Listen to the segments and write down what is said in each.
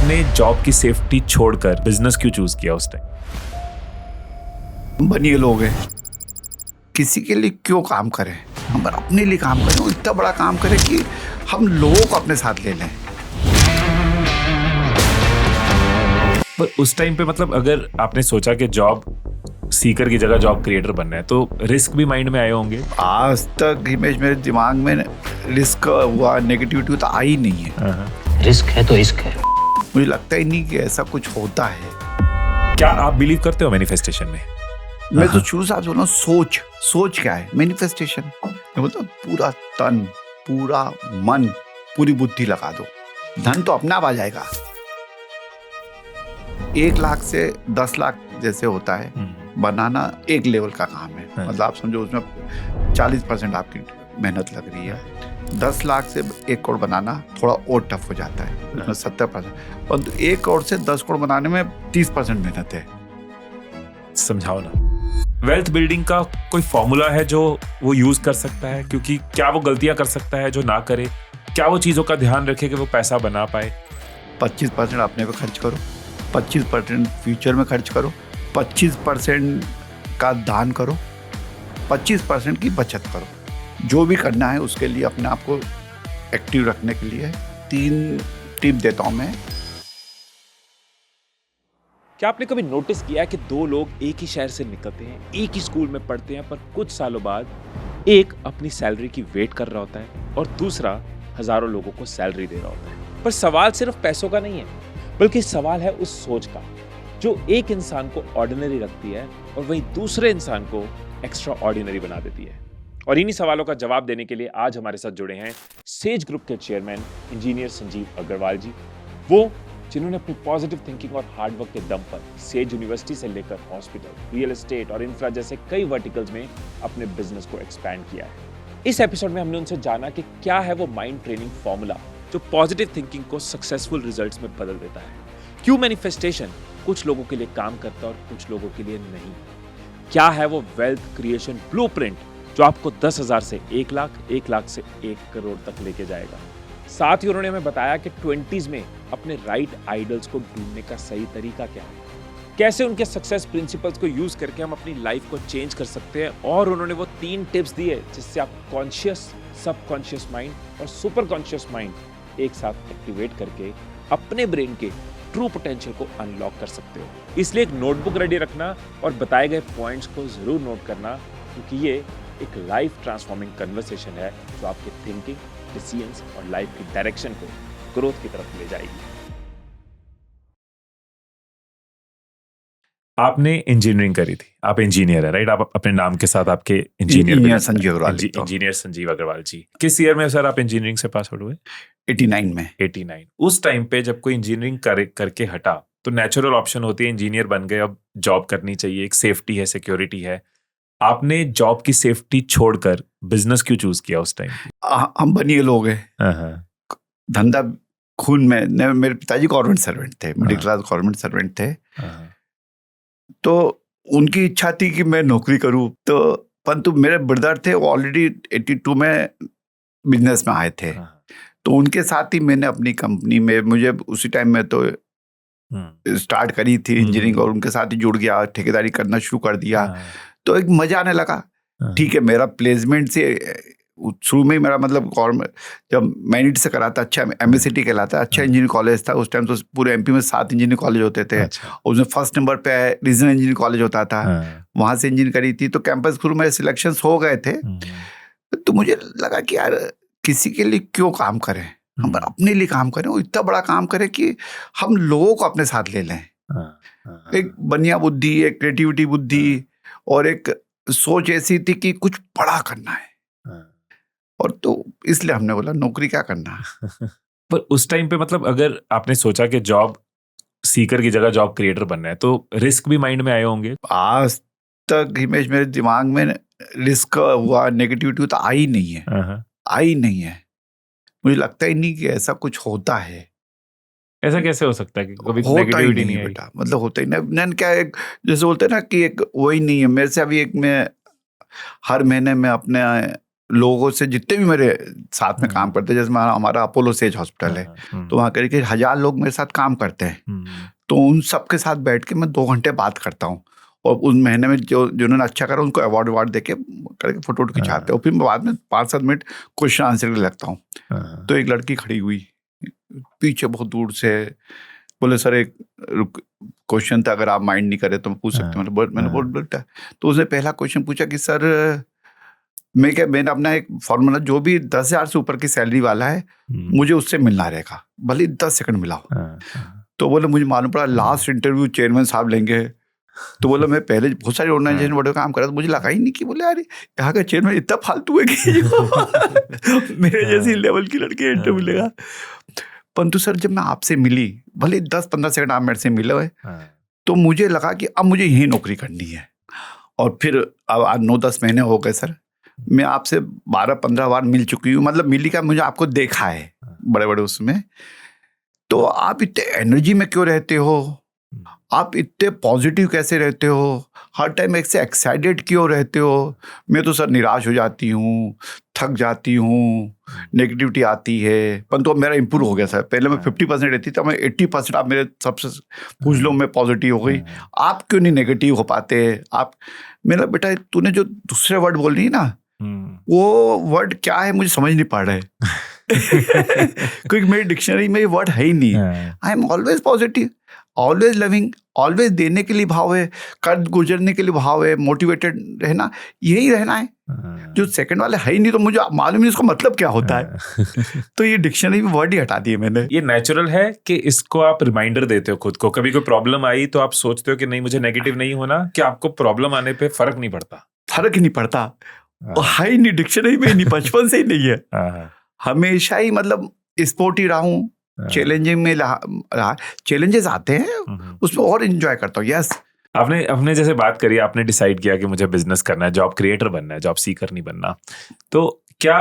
आपने जॉब की सेफ्टी छोड़कर बिजनेस क्यों चूज किया उस टाइम? बनिए लोग हैं, किसी के लिए क्यों काम करें, हम अपने लिए काम करें और इतना बड़ा काम करें कि हम लोगों को अपने साथ ले लें। पर उस टाइम पे मतलब अगर आपने सोचा कि जॉब सीकर की जगह जॉब क्रिएटर बनना है तो रिस्क भी माइंड में आए होंगे। आज तक हिमेश मेरे दिमाग में रिस्क हुआ, नेगेटिविटी तो आई नहीं है। रिस्क है तो रिस्क है। मुझे लगता ही नहीं कि ऐसा कुछ होता है। क्या आप बिलीव करते हो मैनिफेस्टेशन में? मैं तो शुरू से आप बोल रहा हूँ, सोच क्या है मैनिफेस्टेशन? मतलब पूरा तन, पूरा मन, पूरी बुद्धि लगा दो, धन तो अपने आप आ जाएगा। 1 लाख से 10 लाख जैसे होता है बनाना, एक लेवल का काम है। मतलब आप समझो उसमें 40% आपकी मेहनत लग रही है। 10 लाख से 1 करोड़ बनाना थोड़ा और टफ हो जाता है, उसमें 70%। परंतु 1 करोड़ से 10 करोड़ बनाने में 30% मेहनत है। समझाओ ना। वेल्थ बिल्डिंग का कोई फॉर्मूला है जो वो यूज कर सकता है? क्योंकि क्या वो गलतियां कर सकता है जो ना करे? क्या वो चीजों का ध्यान रखे कि वो पैसा बना पाए? 25% अपने पे खर्च करो, 25% फ्यूचर में खर्च करो, 25% का दान करो, 25% की बचत करो। जो भी करना है उसके लिए अपने आप को एक्टिव रखने के लिए 3 टिप देता हूँ मैं। क्या आपने कभी नोटिस किया है कि 2 लोग एक ही शहर से निकलते हैं, एक ही स्कूल में पढ़ते हैं, पर कुछ सालों बाद एक अपनी सैलरी की वेट कर रहा होता है और दूसरा हजारों लोगों को सैलरी दे रहा होता है। पर सवाल सिर्फ पैसों का नहीं है, बल्कि सवाल है उस सोच का जो एक इंसान को ऑर्डिनरी रखती है और वहीं दूसरे इंसान को एक्स्ट्रा ऑर्डिनरी बना देती है। और इन्हीं सवालों का जवाब देने के लिए आज हमारे साथ जुड़े हैं सेज ग्रुप के चेयरमैन इंजीनियर संजीव अग्रवाल जी, वो जिन्होंने अपनी पॉजिटिव थिंकिंग और हार्डवर्क के दम पर सेज यूनिवर्सिटी से लेकर हॉस्पिटल, रियल एस्टेट और इंफ्रा जैसे कई वर्टिकल्स में अपने बिजनेस को एक्सपैंड किया है। इस एपिसोड में हमने उनसे जाना कि क्या है वो माइंड ट्रेनिंग फॉर्मूला जो पॉजिटिव थिंकिंग को सक्सेसफुल रिजल्ट्स में बदल देता है, क्यों मैनिफेस्टेशन कुछ लोगों के लिए काम करता है और कुछ लोगों के लिए नहीं, क्या है वो वेल्थ क्रिएशन ब्लूप्रिंट जो आपको 10,000 से 1 लाख, 1 लाख से 1 करोड़ तक लेके जाएगा। साथ ही उन्होंने हमें बताया कि 20s में अपने राइट आइडल्स को ढूंढने का सही तरीका क्या है, कैसे उनके सक्सेस प्रिंसिपल्स को यूज करके हम अपनी लाइफ को चेंज कर सकते हैं, और उन्होंने वो 3 टिप्स दिए जिससे आप कॉन्शियस, सबकॉन्शियस माइंड और सुपर कॉन्शियस माइंड एक साथ एक्टिवेट करके अपने ब्रेन के ट्रू पोटेंशियल को अनलॉक कर सकते हो। इसलिए एक नोटबुक रेडी रखना और बताए गए पॉइंट्स को जरूर नोट करना, क्योंकि ये एक लाइफ ट्रांसफॉर्मिंग कन्वर्सेशन है जो आपके थिंकिंग, डिसीजंस और लाइफ की डायरेक्शन को ग्रोथ की तरफ ले जाएगी। आपने इंजीनियरिंग करी थी, आप इंजीनियर है राइट? आप अपने नाम के साथ आपके इंजीनियर संजीव अग्रवाल। इंजीनियर संजीव अग्रवाल जी। किस ईयर में सर आप इंजीनियरिंग से पास आउट हुए? 89 में। 89। उस टाइम पे जब कोई इंजीनियरिंग करके हटा तो नेचुरल ऑप्शन होती है इंजीनियर बन गए, अब जॉब करनी चाहिए, एक सेफ्टी है, सिक्योरिटी है। आपने जॉब की सेफ्टी छोड़कर बिजनेस क्यों चूज किया उस टाइम? हम बनिए लोग हैं, धंधा खून में। मेरे पिताजी गवर्नमेंट सर्वेंट थे, मिडिल क्लास गवर्नमेंट सर्वेंट थे, तो उनकी इच्छा थी कि मैं नौकरी करूं। तो परंतु मेरे ब्रदर थे, वो ऑलरेडी 82 में बिजनेस में आए थे, तो उनके साथ ही मैंने अपनी कंपनी में, मुझे उसी टाइम में तो स्टार्ट करी थी इंजीनियरिंग, और उनके साथ ही जुड़ गया, ठेकेदारी करना शुरू कर दिया। तो एक मजा आने लगा। ठीक है, मेरा प्लेसमेंट से शुरू में ही मेरा मतलब गवर्नमेंट, जब मैनिट से करा था, अच्छा MSCT कहलाता है, अच्छा इंजीनियरिंग कॉलेज था उस टाइम। तो पूरे MP में 7 इंजीनियरिंग कॉलेज होते थे। उसमें फर्स्ट नंबर पे रीजनल इंजीनियरिंग कॉलेज होता था, वहां से इंजीनियरिंग करी थी। तो कैंपस शुरू में सिलेक्शन हो गए थे। तो मुझे लगा कि यार किसी के लिए क्यों काम करें, हम अपने लिए काम करें और इतना बड़ा काम करें कि हम लोगों को अपने साथ ले लें। एक बनिया बुद्धि, एक क्रिएटिविटी बुद्धि और एक सोच ऐसी थी कि कुछ बड़ा करना है। और तो इसलिए हमने बोला नौकरी क्या करना। पर उस टाइम पे मतलब अगर आपने सोचा कि जॉब सीकर की जगह जॉब क्रिएटर बनना है तो रिस्क भी माइंड में आए होंगे। आज तक हिमेश मेरे दिमाग में रिस्क हुआ, नेगेटिविटी तो आई नहीं है, आई नहीं है। मुझे लगता ही नहीं कि ऐसा कुछ होता है। ऐसा कैसे हो सकता है कि कभी नेगेटिविटी नहीं है बेटा, मतलब होता ही नहीं। क्या एक जैसे बोलते हैं ना कि एक वही नहीं है मेरे से। अभी एक मैं हर महीने में अपने लोगों से, जितने भी मेरे साथ में काम करते हैं, जैसे हमारा अपोलो सेज हॉस्पिटल है, तो वहाँ करीब 1000 लोग मेरे साथ काम करते हैं, तो उन सब के साथ बैठ के मैं 2 घंटे बात करता हूँ, और उस महीने में जिन्होंने अच्छा करा उनको अवार्ड दे के करके फोटो खिंचाते हैं, और फिर मैं बाद में 5-7 मिनट क्वेश्चन आंसर के लगता हूँ। तो एक लड़की खड़ी हुई पीछे बहुत दूर से, बोले सर एक क्वेश्चन था, अगर आप माइंड नहीं करे तो मैं पूछ सकती हूँ। मैंने बोल बेटा, तो उसने पहला क्वेश्चन पूछा कि सर मैंने अपना एक फॉर्मूला, जो भी 10,000 से ऊपर की सैलरी वाला है मुझे उससे मिलना रहेगा, भले 10 सेकंड मिलाओ। तो बोले मुझे मालूम पड़ा लास्ट इंटरव्यू चेयरमैन साहब लेंगे, तो बोला मैं पहले बहुत सारे ऑर्गेनाइजेशन बड़े काम कर रहा था, मुझे लगा ही नहीं कि बोले यार यहाँ का चेयरमैन इतना फालतू है कि मेरे जैसी लेवल की लड़की इंटरव्यू लेगा। परंतु सर जब मैं आपसे मिली, भले 10-15 सेकंड आप मेरे से मिले हुए, तो मुझे लगा कि अब मुझे यही नौकरी करनी है। और फिर अब आज 9-10 महीने हो गए सर, मैं आपसे 12-15 बार मिल चुकी हूँ, मतलब मिली का मुझे आपको देखा है बड़े बड़े उसमें। तो आप इतने एनर्जी में क्यों रहते हो, आप इतने पॉजिटिव कैसे रहते हो, हर टाइम एक से एक्साइटेड क्यों रहते हो? मैं तो सर निराश हो जाती हूँ, थक जाती हूँ, नेगेटिविटी आती है। परंतु अब मेरा इम्प्रूव हो गया सर, पहले मैं 50% रहती थी, मैं 80% आप मेरे सबसे पूछ लो, मैं पॉजिटिव हो गई। आप क्यों नहीं नेगेटिव हो पाते? आप मेरा बेटा, तूने जो दूसरे वर्ड बोल रही है ना, वो वर्ड क्या है मुझे समझ नहीं पा रहा है क्योंकि मेरी डिक्शनरी में ये वर्ड है ही नहीं। I am always positive, always loving, always देने के लिए भाव है, कर्ज गुजरने के लिए भाव है, मोटिवेटेड रहना, यही रहना है। जो सेकंड वाले है ही नहीं, तो मुझे मालूम नहीं इसका मतलब क्या होता है। तो ये डिक्शनरी में वर्ड ही हटा दिए मैंने। ये नेचुरल है कि इसको आप रिमाइंडर देते हो खुद को, कभी कोई प्रॉब्लम आई तो आप सोचते हो कि नहीं मुझे नेगेटिव नहीं होना, कि आपको प्रॉब्लम आने पे फर्क नहीं पड़ता? फर्क ही नहीं पड़ता, है ही नहीं, डिक्शनरी में नहीं, बचपन से ही नहीं है। हमेशा ही मतलब स्पोर्ट ही रहा हूँ, चैलेंजिंग में रहा, चैलेंजेस आते हैं उसमें और एंजॉय करता हूँ। यस, आपने जैसे बात करी, आपने डिसाइड किया कि मुझे बिजनेस करना है, जॉब क्रिएटर बनना है, जॉब सीकर नहीं बनना, तो क्या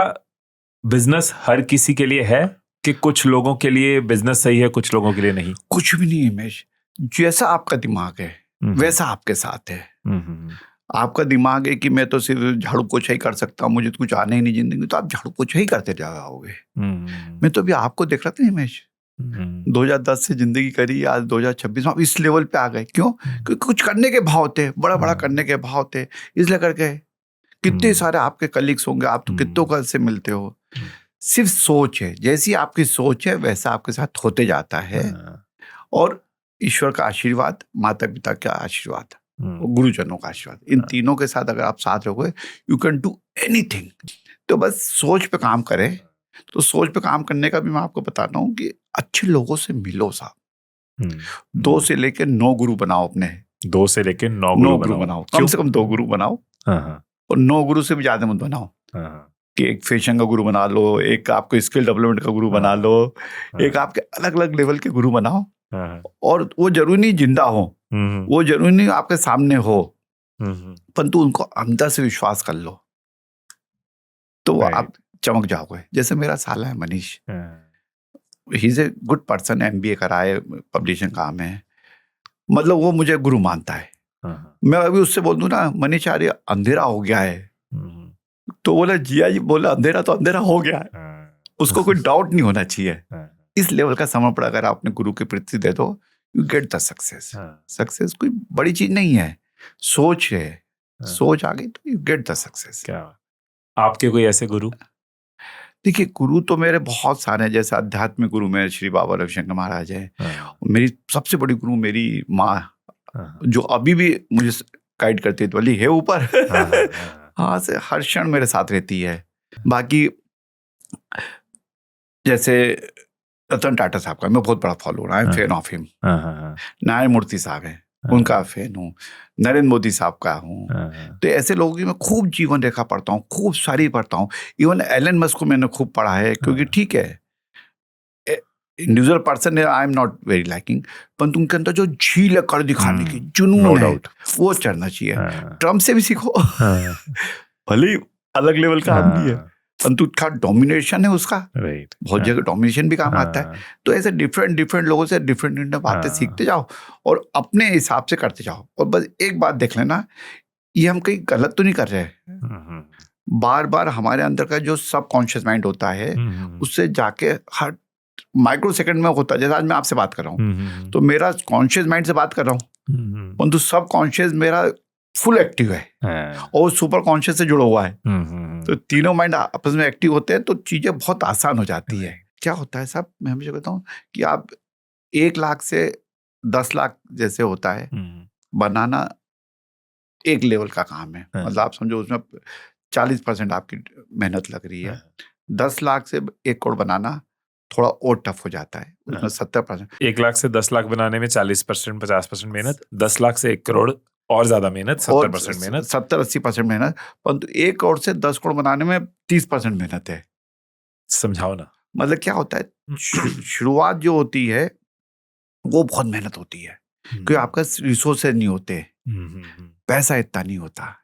बिजनेस हर किसी के लिए है कि कुछ लोगों के लिए बिजनेस सही है, कुछ लोगों के लिए नहीं? कुछ भी नहीं हिमेश, जैसा आपका दिमाग है वैसा आपके साथ है। आपका दिमाग है कि मैं तो सिर्फ झाड़ू पोछा ही कर सकता हूँ, मुझे तो कुछ आने ही नहीं जिंदगी, तो आप झाड़ू पोछा ही करते जाओगे। मैं तो अभी आपको देख रहा था हिमेश, 2010 से जिंदगी करी, आज 2026 में आप इस लेवल पे आ गए। क्यों? क्योंकि कुछ करने के भाव थे, बड़ा बड़ा करने के भाव थे, इसलिए कर गए। कितने सारे आपके कलीग्स होंगे, आप तो कितनों का से मिलते हो। सिर्फ सोच है, जैसी आपकी सोच है वैसा आपके साथ होते जाता है। और ईश्वर का आशीर्वाद, माता पिता का आशीर्वाद, गुरुजनों का आशीर्वाद, इन तीनों के साथ अगर आप साथ रहोगे, यू कैन डू एनीथिंग। तो बस सोच पे काम करें। तो सोच पे काम करने का भी मैं आपको बताता हूँ कि अच्छे लोगों से मिलो साहब। 2 से लेके 9 गुरु बनाओ अपने। 2 से लेके 9 गुरु बनाओ। कम से कम 2 गुरु बनाओ, और 9 गुरु से भी ज्यादा मत बनाओ। कि एक फैशन का गुरु बना लो, एक आपको स्किल डेवलपमेंट का गुरु बना लो, एक आपके अलग अलग लेवल के गुरु बनाओ। और वो जरूरी नहीं जिंदा हो, वो जरूरी नहीं आपके सामने हो, परंतु उनको अंदर से विश्वास कर लो, तो आप चमक जाओगे। जैसे मेरा साला है Manish, he is a good person, MBA करा है, पब्लिशिंग काम है, मतलब वो मुझे गुरु मानता है। मैं अभी उससे बोल दूं ना, मनीष यार अंधेरा हो गया है, तो बोला जिया जी, बोला अंधेरा तो अंधेरा हो गया है, उसको कोई डाउट नहीं होना चाहिए। इस लेवल का समर्पण अगर आप अपने गुरु के प्रति दे दो, you get the success. Success कोई बड़ी चीज नहीं है, सोच है, सोच आ गई तो यू गेट द सक्सेस। क्या आपके कोई ऐसे गुरु? देखिए, गुरु तो मेरे बहुत सारे हैं। जैसे आध्यात्मिक गुरु मेरे श्री बाबा रविशंकर महाराज है। मेरी सबसे बड़ी गुरु मेरी माँ, जो अभी भी मुझे गाइड करती थी, है ऊपर हाँ से हर क्षण मेरे साथ रहती है। बाकी जैसे रतन टाटा साहब का मैं बहुत बड़ा follower, I am fan of him. Narayana Murthy साहब हैं, उनका फैन हूँ। नरेंद्र मोदी साहब का हूँ। तो ऐसे लोगों की मैं खूब जीवन रेखा पढ़ता हूँ, खूब सारी पढ़ता हूँ। इवन एलन मस्क को मैंने खूब पढ़ा है, क्योंकि ठीक है इंडिविजुअल पर्सन है, I am not very liking, पर उनके अंदर जो झील है कर दिखाने की, जुनून है, वो चढ़ना चाहिए। ट्रम्प से भी सीखो, भले ही अलग लेवल का आदमी है, परंतु उसका डोमिनेशन है उसका, बहुत जगह डोमिनेशन भी काम आता है। तो ऐसे डिफरेंट लोगों से डिफरेंट बातें सीखते जाओ और अपने हिसाब से करते जाओ। और बस एक बात देख लेना, ये हम कहीं गलत तो नहीं कर रहे हैं, बार बार हमारे अंदर का जो सबकॉन्शियस माइंड होता है उससे जाके हर माइक्रो सेकंड में होता है। जैसे आज मैं आपसे बात कर रहा हूँ तो मेरा कॉन्शियस माइंड से बात कर रहा हूँ, परंतु सब कॉन्शियस मेरा फुल एक्टिव है और सुपर कॉन्शियस से जुड़ा हुआ है। तो तीनों माइंड आपस में एक्टिव होते हैं तो चीजें बहुत आसान हो जाती है। क्या होता है साहब, मैं हमेशा कहता हूँ कि आप 1 लाख से 10 लाख जैसे होता है बनाना एक लेवल का काम है। मतलब आप समझो उसमें 40% आपकी मेहनत लग रही है। 10 लाख से 1 करोड़ बनाना थोड़ा और टफ हो जाता है, उसमें 70%। 1 लाख से 10 लाख बनाने में 40% 50% मेहनत, 10 लाख से 1 करोड़ और ज्यादा मेहनत, 70% मेहनत, 70-80% मेहनत, परंतु 1 करोड़ से 10 करोड़ बनाने में 30% मेहनत है। समझाओ ना। मतलब क्या होता है, शुरुआत जो होती है वो बहुत मेहनत होती है क्योंकि आपका रिसोर्सेज नहीं होते, पैसा इतना नहीं होता।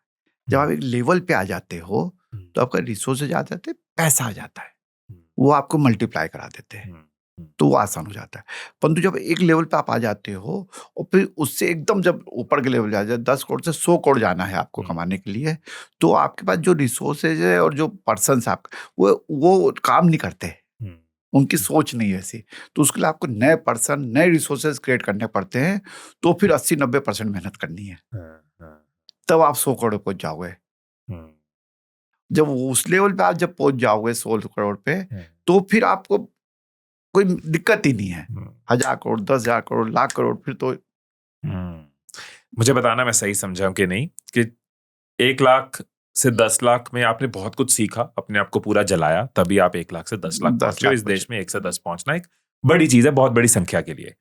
जब आप एक लेवल पे आ जाते हो तो आपका रिसोर्सेज आ जाते हैं, पैसा आ जाता है, वो आपको मल्टीप्लाई करा देते हैं, तो वो आसान हो जाता है। परंतु जब एक लेवल पे आप आ जाते हो और फिर उससे एकदम जब ऊपर के लेवल जा जाए, 10 करोड़ से 100 करोड़ जाना है आपको कमाने के लिए, तो आपके पास जो रिसोर्सेज है और जो पर्सन आप वो काम नहीं करते, उनकी सोच नहीं है ऐसी। तो उसके लिए आपको नए पर्सन, नए रिसोर्सेज क्रिएट करने पड़ते हैं। तो फिर 80-90% मेहनत करनी है, तब आप 100 करोड़ पहुंच जाओगे। जब उस लेवल पे आप जब पहुंच जाओगे 100 करोड़ पे, तो फिर आपको कोई दिक्कत ही नहीं है। 1000 करोड़, 10,000 करोड़, लाख करोड़, फिर तो मुझे बताना मैं सही समझा हूं कि नहीं, कि 1 लाख से 10 लाख में आपने बहुत कुछ सीखा, अपने आप को पूरा जलाया, तभी आप 1 लाख से 10 लाख पहुंचे हो। इस देश में 1 से 10 पहुंचना एक बड़ी चीज है, बहुत बड़ी संख्या के लिए,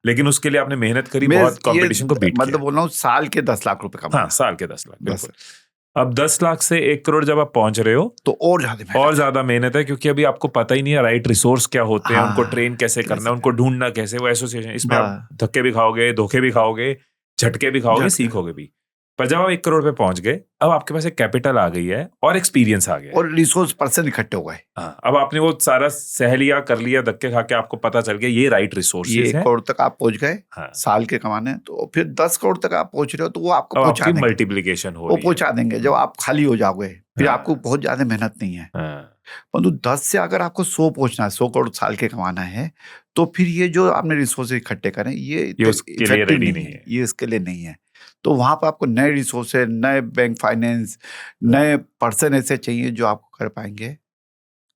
लेकिन उसके लिए आपने मेहनत करी, बहुत कंपटीशन को बीट मतलब किया। बोल रहा हूँ साल के 10 लाख रुपए कमाना। हाँ, साल के 10 लाख, बिल्कुल। अब 10 लाख से 1 करोड़ जब आप पहुंच रहे हो तो और ज्यादा मेहनत है, क्योंकि अभी आपको पता ही नहीं है राइट रिसोर्स क्या होते हैं, उनको ट्रेन कैसे करना है, उनको ढूंढना कैसे, वो एसोसिएशन, इसमें आप धक्के भी खाओगे, धोखे भी खाओगे, झटके भी खाओगे, सीखोगे भी। पर जब आप 1 करोड़ पे पहुंच गए, अब आपके पास एक कैपिटल आ गई है और एक्सपीरियंस आ गया और रिसोर्स पर्सन इकट्ठे हो गए। अब आपने वो सारा सह लिया, कर लिया, धक्के खा के आपको पता चल गया ये राइट रिसोर्सेज है। 1 करोड़ तक आप पहुंच गए, साल के कमाने, तो फिर 10 करोड़ तक आप पहुंच रहे हो, तो वो आपको पहुंचा देंगे, मल्टीप्लिकेशन हो रही है, वो पहुंचा देंगे। जब आप खाली हो जाओगे फिर आपको बहुत ज्यादा मेहनत नहीं है। परंतु 10 से अगर आपको 100 पहुंचना है, 100 करोड़ साल के कमाना है, तो फिर ये जो आपने रिसोर्सेज इकट्ठे करें ये इफेक्टिव नहीं है, ये इसके लिए नहीं है। तो वहां पर आपको नए रिसोर्सेज, नए बैंक फाइनेंस, नए पर्सन ऐसे चाहिए जो आपको कर पाएंगे,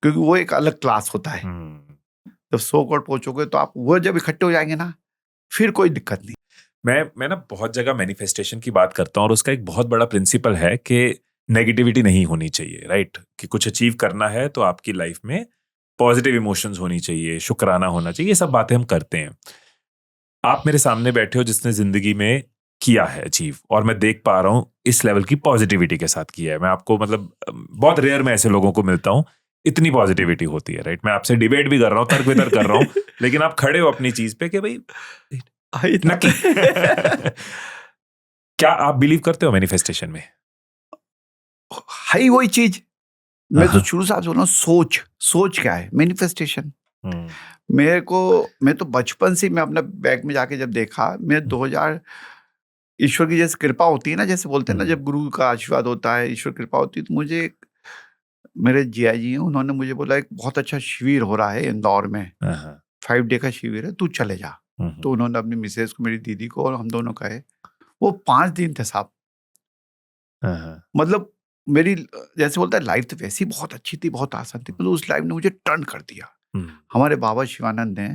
क्योंकि वो एक अलग क्लास होता है। जब 100 करोड़ पहुंचोगे तो आप वो जब इकट्ठे हो जाएंगे ना, फिर कोई दिक्कत नहीं। मैं ना बहुत जगह मैनिफेस्टेशन की बात करता हूँ और उसका एक बहुत बड़ा प्रिंसिपल है कि नेगेटिविटी नहीं होनी चाहिए, राइट? कि कुछ अचीव करना है तो आपकी लाइफ में पॉजिटिव इमोशंस होनी चाहिए, शुक्राना होना चाहिए, ये सब बातें हम करते हैं। आप मेरे सामने बैठे हो जिसने जिंदगी में किया है अचीव, और मैं देख पा रहा हूं इस लेवल की पॉजिटिविटी के साथ किया है। मैं आपको मतलब बहुत रेयर में ऐसे लोगों को मिलता हूं, इतनी पॉजिटिविटी होती है, राइट? मैं आपसे डिबेट भी कर रहा हूं, तर्क वितर्क कर रहा हूं, लेकिन आप खड़े हो अपनी चीज पे कि भाई नक्की। क्या आप बिलीव करते हो मैनिफेस्टेशन में? है वही चीज। मैं तो शुरू से आप बोल रहा हूँ, सोच क्या है मैनिफेस्टेशन। मैं तो बचपन से मैं अपना बैग में जाके जब देखा, मैं 2000 ईश्वर की जैसे कृपा होती है ना, जैसे बोलते हैं ना, जब गुरु का आशीर्वाद होता है, ईश्वर कृपा होती है, तो मुझे मेरे जिया जी हैं, उन्होंने मुझे बोला एक बहुत अच्छा शिविर हो रहा है इंदौर में, 5 डे का शिविर है, तू चले जा। तो उन्होंने अपनी मिसेज को, मेरी दीदी को और हम दोनों कहे। वो 5 दिन थे साहब। मतलब मेरी जैसे बोलता है लाइफ तो वैसी बहुत अच्छी थी, बहुत आसान थी, मतलब उस लाइफ ने मुझे टर्न कर दिया। हमारे बाबा शिवानंद ने,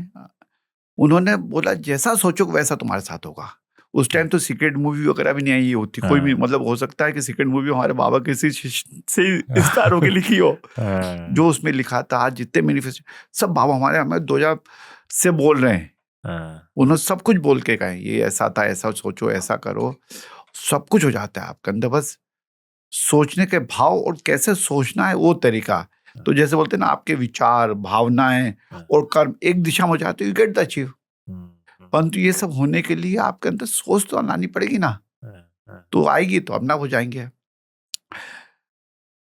उन्होंने बोला जैसा सोचोगे वैसा तुम्हारे साथ होगा। उस टाइम तो सीक्रेट मूवी वगैरह भी नहीं आई होती, कोई भी, मतलब हो सकता है कि सीक्रेट मूवी हमारे बाबा किसी से इंस्पायर होकर लिखी हो। जो उसमें लिखा था, आज जितने मैनिफेस्टो सब बाबा हमारे 2000 से बोल रहे हैं। उन्होंने सब कुछ बोल के कहे, ये ऐसा था, ऐसा सोचो, ऐसा करो, सब कुछ हो जाता है आपके अंदर। बस सोचने के भाव और कैसे सोचना है वो तरीका। तो जैसे बोलते हैं ना, आपके विचार, भावनाएं और कर्म एक दिशा में हो जाते, यू गेट द अचीव। परंतु ये सब होने के लिए आपके अंदर सोच तो लानी पड़ेगी ना, तो आएगी तो अपना हो जाएंगे।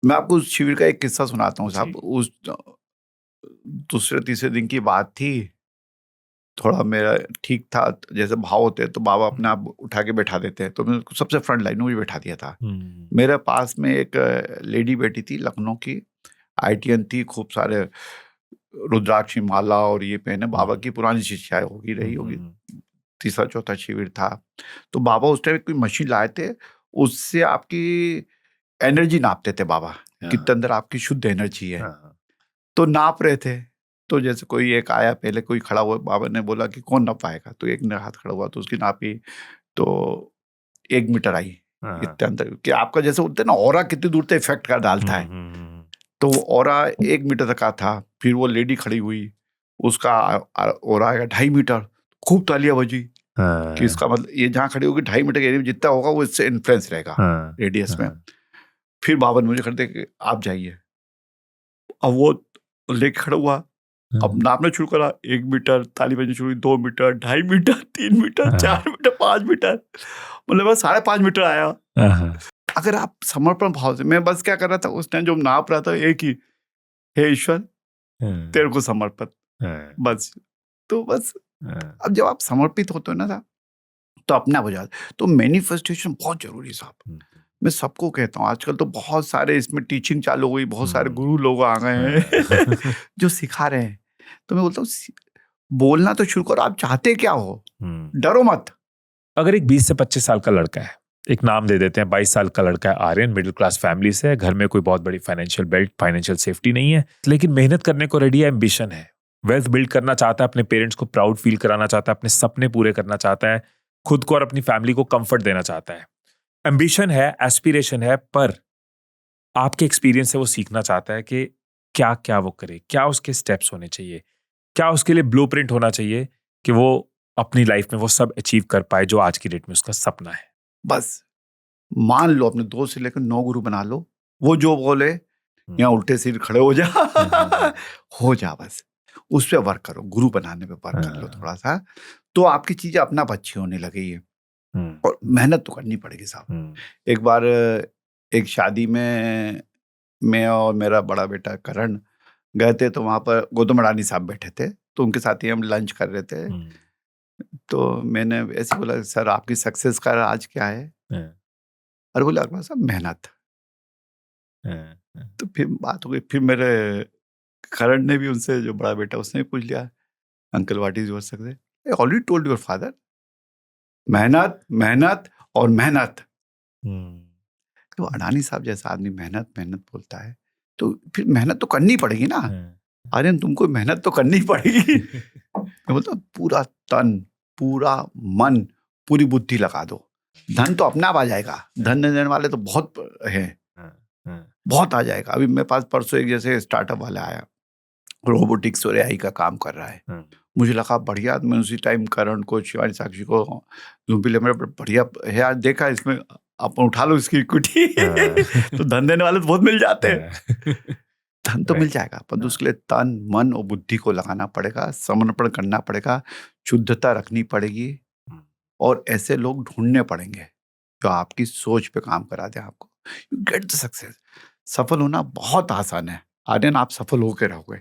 मैं आपको उस शिविर का एक किस्सा सुनाता हूँ साहब। उस दूसरे तीसरे दिन की बात थी, थोड़ा मेरा ठीक था, जैसे भाव होते हैं तो बाबा अपने आप उठा के बैठा देते हैं, तो मैं सबसे फ्रंट लाइन में भी बैठा दिया था। मेरे पास में एक लेडी बैठी थी, लखनऊ की ITN थी, खूब सारे रुद्राक्षी माला और ये पहने, बाबा की पुरानी शिष्या होगी रही होगी, तीसरा चौथा शिविर था। तो बाबा उस टाइम कोई मशीन लाए थे, उससे आपकी एनर्जी नापते थे बाबा, कितने अंदर आपकी शुद्ध एनर्जी है। तो नाप रहे थे, तो जैसे कोई एक आया, पहले कोई खड़ा हुआ, बाबा ने बोला कि कौन नाप पाएगा, तो एक ने हाथ खड़ा हुआ, तो उसकी नापी तो 1 मीटर आई इतने अंदर, कि आपका जैसे होता है ना ऑरा कितनी दूर तक इफेक्ट कर डालता है, तो ऑरा 1 मीटर तक का था। फिर वो लेडी खड़ी हुई, उसका ऑरा आएगा 2.5 मीटर, खूब तालियां बजी कि इसका मतलब ये जहाँ खड़ी होगी 2.5 मीटर के एरिया में जितना होगा वो इससे इन्फ्लुएंस रहेगा रेडियस में। फिर बाबा ने मुझे खड़े कि आप जाइए। अब वो लेके खड़ा हुआ, अब नापना शुरू करा, 1 मीटर, ताली बजनी शुरू हुई, 2 metre, 2.5 metre, 3 metre, 4 metre, 5 metre, मतलब बस 5.5 मीटर आया। अगर आप समर्पण भाव से, मैं बस क्या कर रहा था उस टाइम जो नाप रहा था, एक ही, हे ईश्वर तेरे को समर्पित, बस। तो बस अब जब आप समर्पित होते हो ना, तो अपना हो जाता। तो मैनिफेस्टेशन बहुत जरूरी है साहब, मैं सबको कहता हूँ। आजकल तो बहुत सारे इसमें टीचिंग चालू हो गई, बहुत सारे गुरु लोग आ गए हैं जो सिखा रहे हैं। तो मैं बोलता हूँ बोलना तो शुरू करो, आप चाहते क्या हो, डरो मत। अगर एक 20 से 25 साल का लड़का है, एक नाम दे देते हैं, 22 साल का लड़का है, आर्यन, मिडिल क्लास फैमिली से है, घर में कोई बहुत बड़ी फाइनेंशियल बेल्ट, फाइनेंशियल सेफ्टी नहीं है, लेकिन मेहनत करने को रेडी है, एम्बिशन है, वेल्थ बिल्ड करना चाहता है, अपने पेरेंट्स को प्राउड फील कराना चाहता है, अपने सपने पूरे करना चाहता है, खुद को और अपनी फैमिली को कंफर्ट देना चाहता है, एम्बिशन है, एस्पिरेशन है, पर आपके एक्सपीरियंस से वो सीखना चाहता है कि क्या क्या वो करे, क्या उसके स्टेप्स होने चाहिए, क्या उसके लिए ब्लूप्रिंट होना चाहिए कि वो अपनी लाइफ में वो सब अचीव कर पाए जो आज की डेट में उसका सपना है। बस मान लो अपने 2 से लेकर 9 गुरु बना लो, वो जो बोले यहाँ उल्टे सिर खड़े हो जा हो जा, बस उस पे वर्क करो, गुरु बनाने पे वर्क कर लो थोड़ा सा, तो आपकी चीजें अपना अच्छी होने लगी है। और मेहनत तो करनी पड़ेगी साहब। एक बार एक शादी में मैं और मेरा बड़ा बेटा करण गए थे, तो वहां पर गौतम अडानी साहब बैठे थे, तो उनके साथ ही हम लंच कर रहे थे। तो मैंने ऐसे बोला, सर आपकी सक्सेस का राज क्या है? अरे बोले अकबर साहब मेहनत। तो फिर बात हो गई, फिर मेरे करण ने भी उनसे, जो बड़ा बेटा उसने भी पूछ लिया, uncle what is your success? I already told your father, मेहनत मेहनत और मेहनत। तो अडानी साहब जैसा आदमी मेहनत मेहनत बोलता है, तो फिर मेहनत तो करनी पड़ेगी ना। आर्यन तुमको मेहनत तो करनी पड़ेगी। मैं बोलता पूरा तन, पूरा मन, पूरी बुद्धि लगा दो, धन तो अपना आ जाएगा। धन देने वाले तो बहुत हैं, बहुत आ जाएगा। अभी मेरे पास परसों एक जैसे स्टार्टअप वाला आया, रोबोटिक्स और AI का काम कर रहा है। मुझे लगा बढ़िया, मैं उसी टाइम करण को, शिवानी साक्षी को, लुम्बिले में बढ़िया है यार, देखा इसमें अपन उठा लो इसकी इक्विटी तो धन देने वाले तो बहुत मिल जाते हैं। धन तो मिल जाएगा, पर उसके लिए तन मन और बुद्धि को लगाना पड़ेगा, समर्पण करना पड़ेगा, शुद्धता रखनी पड़ेगी, और ऐसे लोग ढूंढने पड़ेंगे जो आपकी सोच पे काम करा दे आपको। You get the success. सफल होना बहुत आसान है आर्यन, आप सफल होकर रहोगे।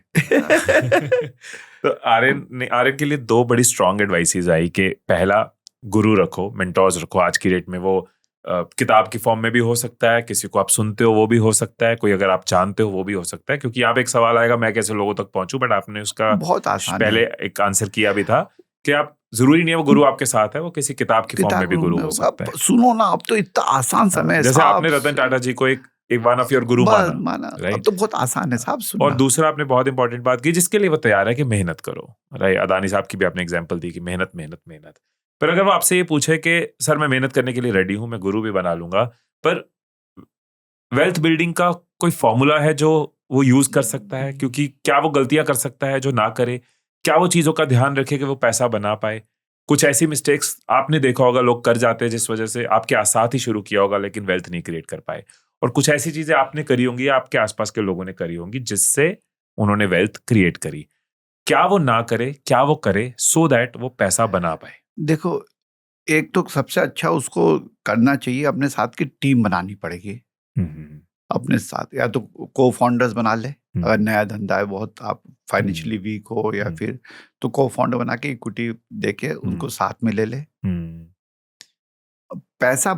तो आर्यन के लिए 2 बड़ी स्ट्रॉन्ग एडवाइसेस आई कि पहला, गुरु रखो, मेंटोर्स रखो। आज की डेट में वो किताब की फॉर्म में भी हो सकता है, किसी को आप सुनते हो वो भी हो सकता है, कोई अगर आप जानते हो वो भी हो सकता है, क्योंकि यहाँ पे एक सवाल आएगा मैं कैसे लोगों तक पहुंचूं, बट आपने उसका बहुत आसान पहले एक आंसर किया भी था कि आप जरूरी नहीं है वो गुरु आपके साथ है, वो किसी किताब की फॉर्म में भी गुरु हो सकता है। सुनो ना, अब तो इतना आसान समय है, जैसे आपने रतन टाटा जी को एक वन ऑफ योर गुरु माना, अब तो बहुत आसान है साहब सुनना। और दूसरा आपने बहुत इंपॉर्टेंट बात की जिसके लिए वो तैयार है कि मेहनत करो, राइट। अदानी साहब की भी आपने एग्जांपल दी कि मेहनत मेहनत मेहनत। पर अगर वो आपसे ये पूछे कि सर मैं मेहनत करने के लिए रेडी हूं, मैं गुरु भी बना लूंगा, पर वेल्थ बिल्डिंग का कोई फॉर्मूला है जो वो यूज कर सकता है? क्योंकि क्या वो गलतियां कर सकता है जो ना करे? क्या वो चीजों का ध्यान रखे कि वो पैसा बना पाए? कुछ ऐसी मिस्टेक्स आपने देखा होगा लोग कर जाते हैं जिस वजह से आपके साथ ही शुरू किया होगा लेकिन वेल्थ नहीं क्रिएट कर पाए, और कुछ ऐसी चीजें आपने करी होंगी या आपके आसपास के लोगों ने करी होंगी जिससे उन्होंने वेल्थ क्रिएट करी। क्या वो ना करे, क्या वो करे सो दैट वो पैसा बना पाए? देखो, एक तो सबसे अच्छा उसको करना चाहिए, अपने साथ की टीम बनानी पड़ेगी। अपने साथ या तो को फाउंडर्स बना ले, अगर नया धंधा है, बहुत आप फाइनेंशियली वीक हो या फिर, तो को फाउंडर बना के इक्विटी देके उनको साथ में ले ले। पैसा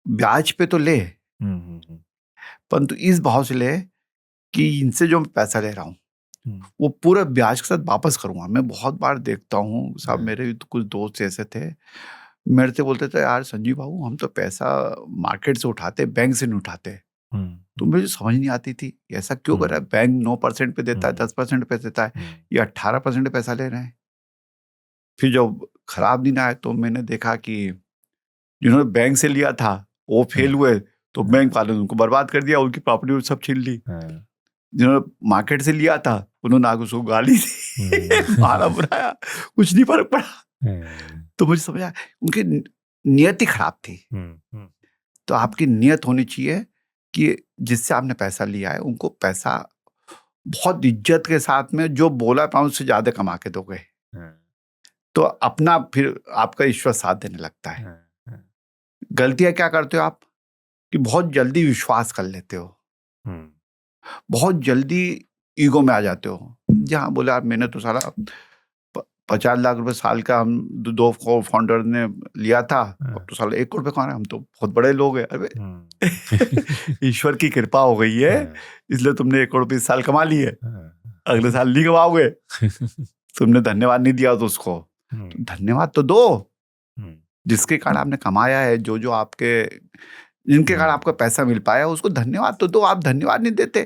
ब्याज पे तो ले, परंतु इस भाव से ले कि इनसे जो मैं पैसा ले रहा हूँ वो पूरा ब्याज के साथ वापस करूंगा। मैं बहुत बार देखता हूँ साहब, मेरे भी तो कुछ दोस्त ऐसे थे, मेरे से बोलते थे यार संजीव बाबू हम तो पैसा मार्केट से उठाते, बैंक से नहीं उठाते। तो मुझे समझ नहीं आती थी ऐसा क्यों कर रहा है, बैंक 9% पे देता है, 10% पे देता है, ये 18% पैसा ले रहे हैं। फिर जब खराब दिन आया तो मैंने देखा कि जिन्होंने बैंक से लिया था वो फेल हुए, तो बैंक वालों ने उनको बर्बाद कर दिया, उनकी प्रॉपर्टी सब छीन ली। जिन्होंने मार्केट से लिया था उन्होंने आगे उसको गाली दी, मारा बुराया, कुछ नहीं फर्क पड़ा। तो मुझे समझा उनकी नियत ही खराब थी। तो आपकी नियत होनी चाहिए कि जिससे आपने पैसा लिया है उनको पैसा बहुत इज्जत के साथ में जो बोला था उससे ज्यादा कमा के दोगे, तो अपना फिर आपका ईश्वर साथ देने लगता है। गलतियां क्या करते हो आप कि बहुत जल्दी विश्वास कर लेते हो, बहुत जल्दी ईगो में आ जाते हो। जहाँ बोले यार मैंने तो सारा 50 लाख रुपए साल का हम दो फाउंडर ने लिया था, अब तो साला 1 करोड़ रुपए कमा रहे हैं, हम तो बहुत बड़े लोग हैं। अरे ईश्वर की कृपा हो गई है इसलिए तुमने 1 करोड़ रुपए इस साल कमा लिए, अगले साल नहीं कमाओगे। तुमने धन्यवाद नहीं दिया तो उसको, तो धन्यवाद तो दो जिसके कारण आपने कमाया है, जो जो आपके जिनके कारण आपको पैसा मिल पाया उसको धन्यवाद तो दो। आप धन्यवाद नहीं देते।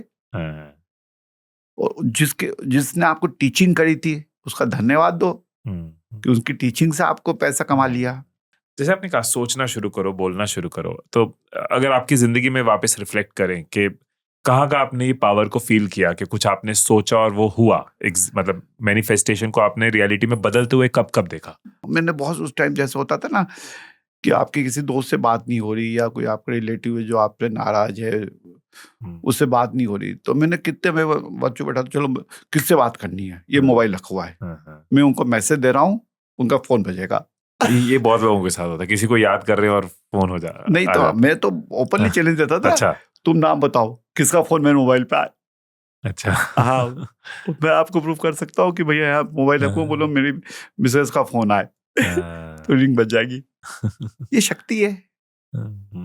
और जिसने आपको टीचिंग करी थी उसका धन्यवाद दो कि उसकी टीचिंग से आपको पैसा कमा लिया। जैसे आपने कहा सोचना शुरू करो, बोलना शुरू करो, तो अगर आपकी जिंदगी में वापस रिफ्लेक्ट करें कि कहाँ का आपने ये पावर को फील किया कि कुछ आपने सोचा और वो हुआ, मतलब मैनिफेस्टेशन को आपने रियलिटी में बदलते हुए कब कब देखा? मैंने बहुत उस टाइम जैसे होता था ना कि आपकी किसी दोस्त से बात नहीं हो रही या कोई आपका रिलेटिव है जो आप पे नाराज है उससे बात नहीं हो रही, तो मैंने कितने में बच्चों बैठा तो चलो किससे बात करनी है, ये मोबाइल रखा हुआ है, मैं उनको मैसेज दे रहा हूँ, उनका फोन बजेगा। ये बहुत लोगों के साथ होता है, किसी को याद कर रहे हैं और फोन हो जा रहा नहीं, तो मैं तो ओपनली चैलेंज देता था। अच्छा, तुम नाम बताओ किसका फोन मेरे मोबाइल पे आया। अच्छा, हाँ, मैं आपको प्रूफ कर सकता हूँ कि भैया यहाँ मोबाइल रखो, बोलो मेरी मिसेज का फोन आए तो रिंग बज जाएगी। ये शक्ति है।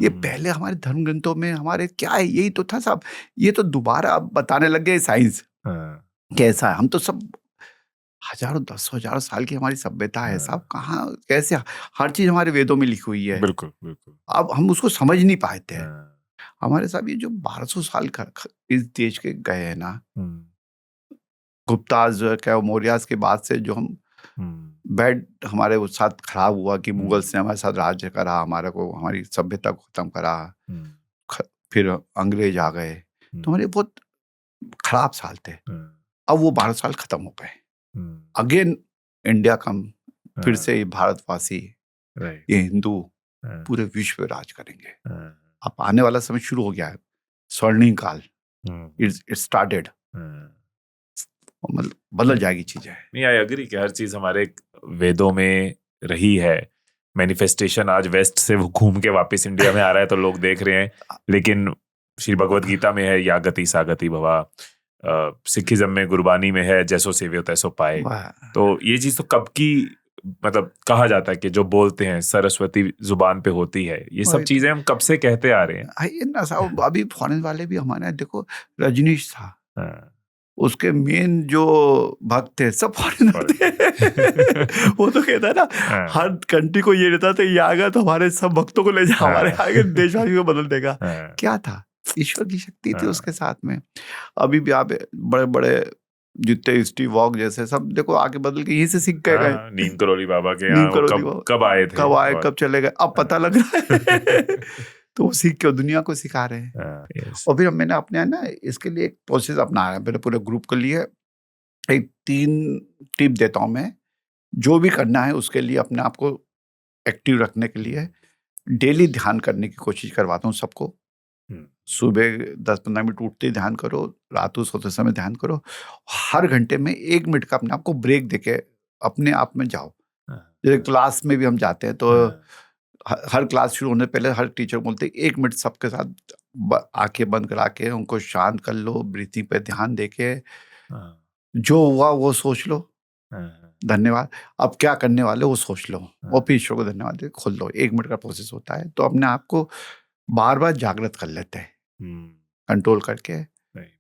ये पहले हमारे धर्म ग्रंथों में हमारे क्या है, यही तो था साहब। ये तो दोबारा बताने लग गए साइंस कैसा है। हम तो सब हजारों 10,000 साल की हमारी सभ्यता है साहब, कहाँ कैसे हर चीज हमारे वेदों में लिखी हुई है। बिल्कुल बिल्कुल। अब हम उसको समझ नहीं पाते हैं। हमारे साहब ये जो 1200 साल इस देश के गए हैं ना, गुप्ताज क्या मौर्यास के बाद से जो हम बैड हमारे साथ खराब हुआ कि मुगल्स ने हमारे साथ राज्य करा, हमारे को हमारी सभ्यता को खत्म करा, फिर अंग्रेज आ गए, तो हमारे बहुत खराब साल थे। अब वो 12 साल खत्म हो गए, अगेन इंडिया कम, फिर से ये भारतवासी, ये हिंदू पूरे विश्व पे राज करेंगे। अब आने वाला समय शुरू हो गया है, स्वर्णिम काल, इट स्टार्टेड, बदल जाएगी चीजें। नहीं, आई एग्री कि हर चीज हमारे वेदों में रही है। मैनिफेस्टेशन आज वेस्ट से वो घूम के वापस इंडिया में आ रहा है तो लोग देख रहे हैं, लेकिन श्री भगवद गीता में है या गति सा गति भवा, सिखिज्म में गुरबानी में है जैसो सेव्यो तैसो पाए। तो ये चीज तो कब की, मतलब कहा जाता है कि जो बोलते हैं सरस्वती जुबान पे होती है, ये सब चीजें हम कब से कहते आ रहे हैं ना साहब। अभी फॉरेन वाले भी हमारे देखो, रजनीश था, उसके मेन जो भक्त थे सब फॉरेनर थे। वो तो कहता है ना, हर कंट्री को ये रहता था ये आएगा तो हमारे सब भक्तों को ले जा, हमारे आगे देशवासियों को बदल देगा। क्या था, ईश्वर की शक्ति थी उसके साथ में। अभी भी आप बड़े बड़े जितने स्टीव वॉक जैसे सब देखो आगे बदल के यहीं से सीख गए। नीम करोली बाबा के कब आए थे, कब आए, कब चले गए, अब पता लग रहा है। तो वो सीख के दुनिया को सिखा रहे हैं। और फिर मैंने अपने ना इसके लिए एक प्रोसेस अपनाया है, मेरे पूरे ग्रुप के लिए एक 3 टिप देता हूँ मैं। जो भी करना है उसके लिए अपने आप को एक्टिव रखने के लिए डेली ध्यान करने की कोशिश करवाता हूँ सबको। सुबह 10-15 मिनट उठते ही ध्यान करो, रात को सोते समय ध्यान करो। हर घंटे में 1 मिनट का अपने आप को ब्रेक देके अपने आप में जाओ। जैसे क्लास में भी हम जाते हैं तो हर क्लास शुरू होने से पहले हर टीचर बोलते हैं 1 मिनट सबके साथ आंखें बंद करा के उनको शांत कर लो, ब्रीथिंग पे ध्यान देके हाँ, जो हुआ वो सोच लो, हाँ, धन्यवाद, अब क्या करने वाले वो सोच लो, हाँ। और फिर ईश्वर को धन्यवाद दे खोल दो। 1 मिनट का प्रोसेस होता है, तो अपने आप को बार बार जागृत कर लेते हैं कंट्रोल करके।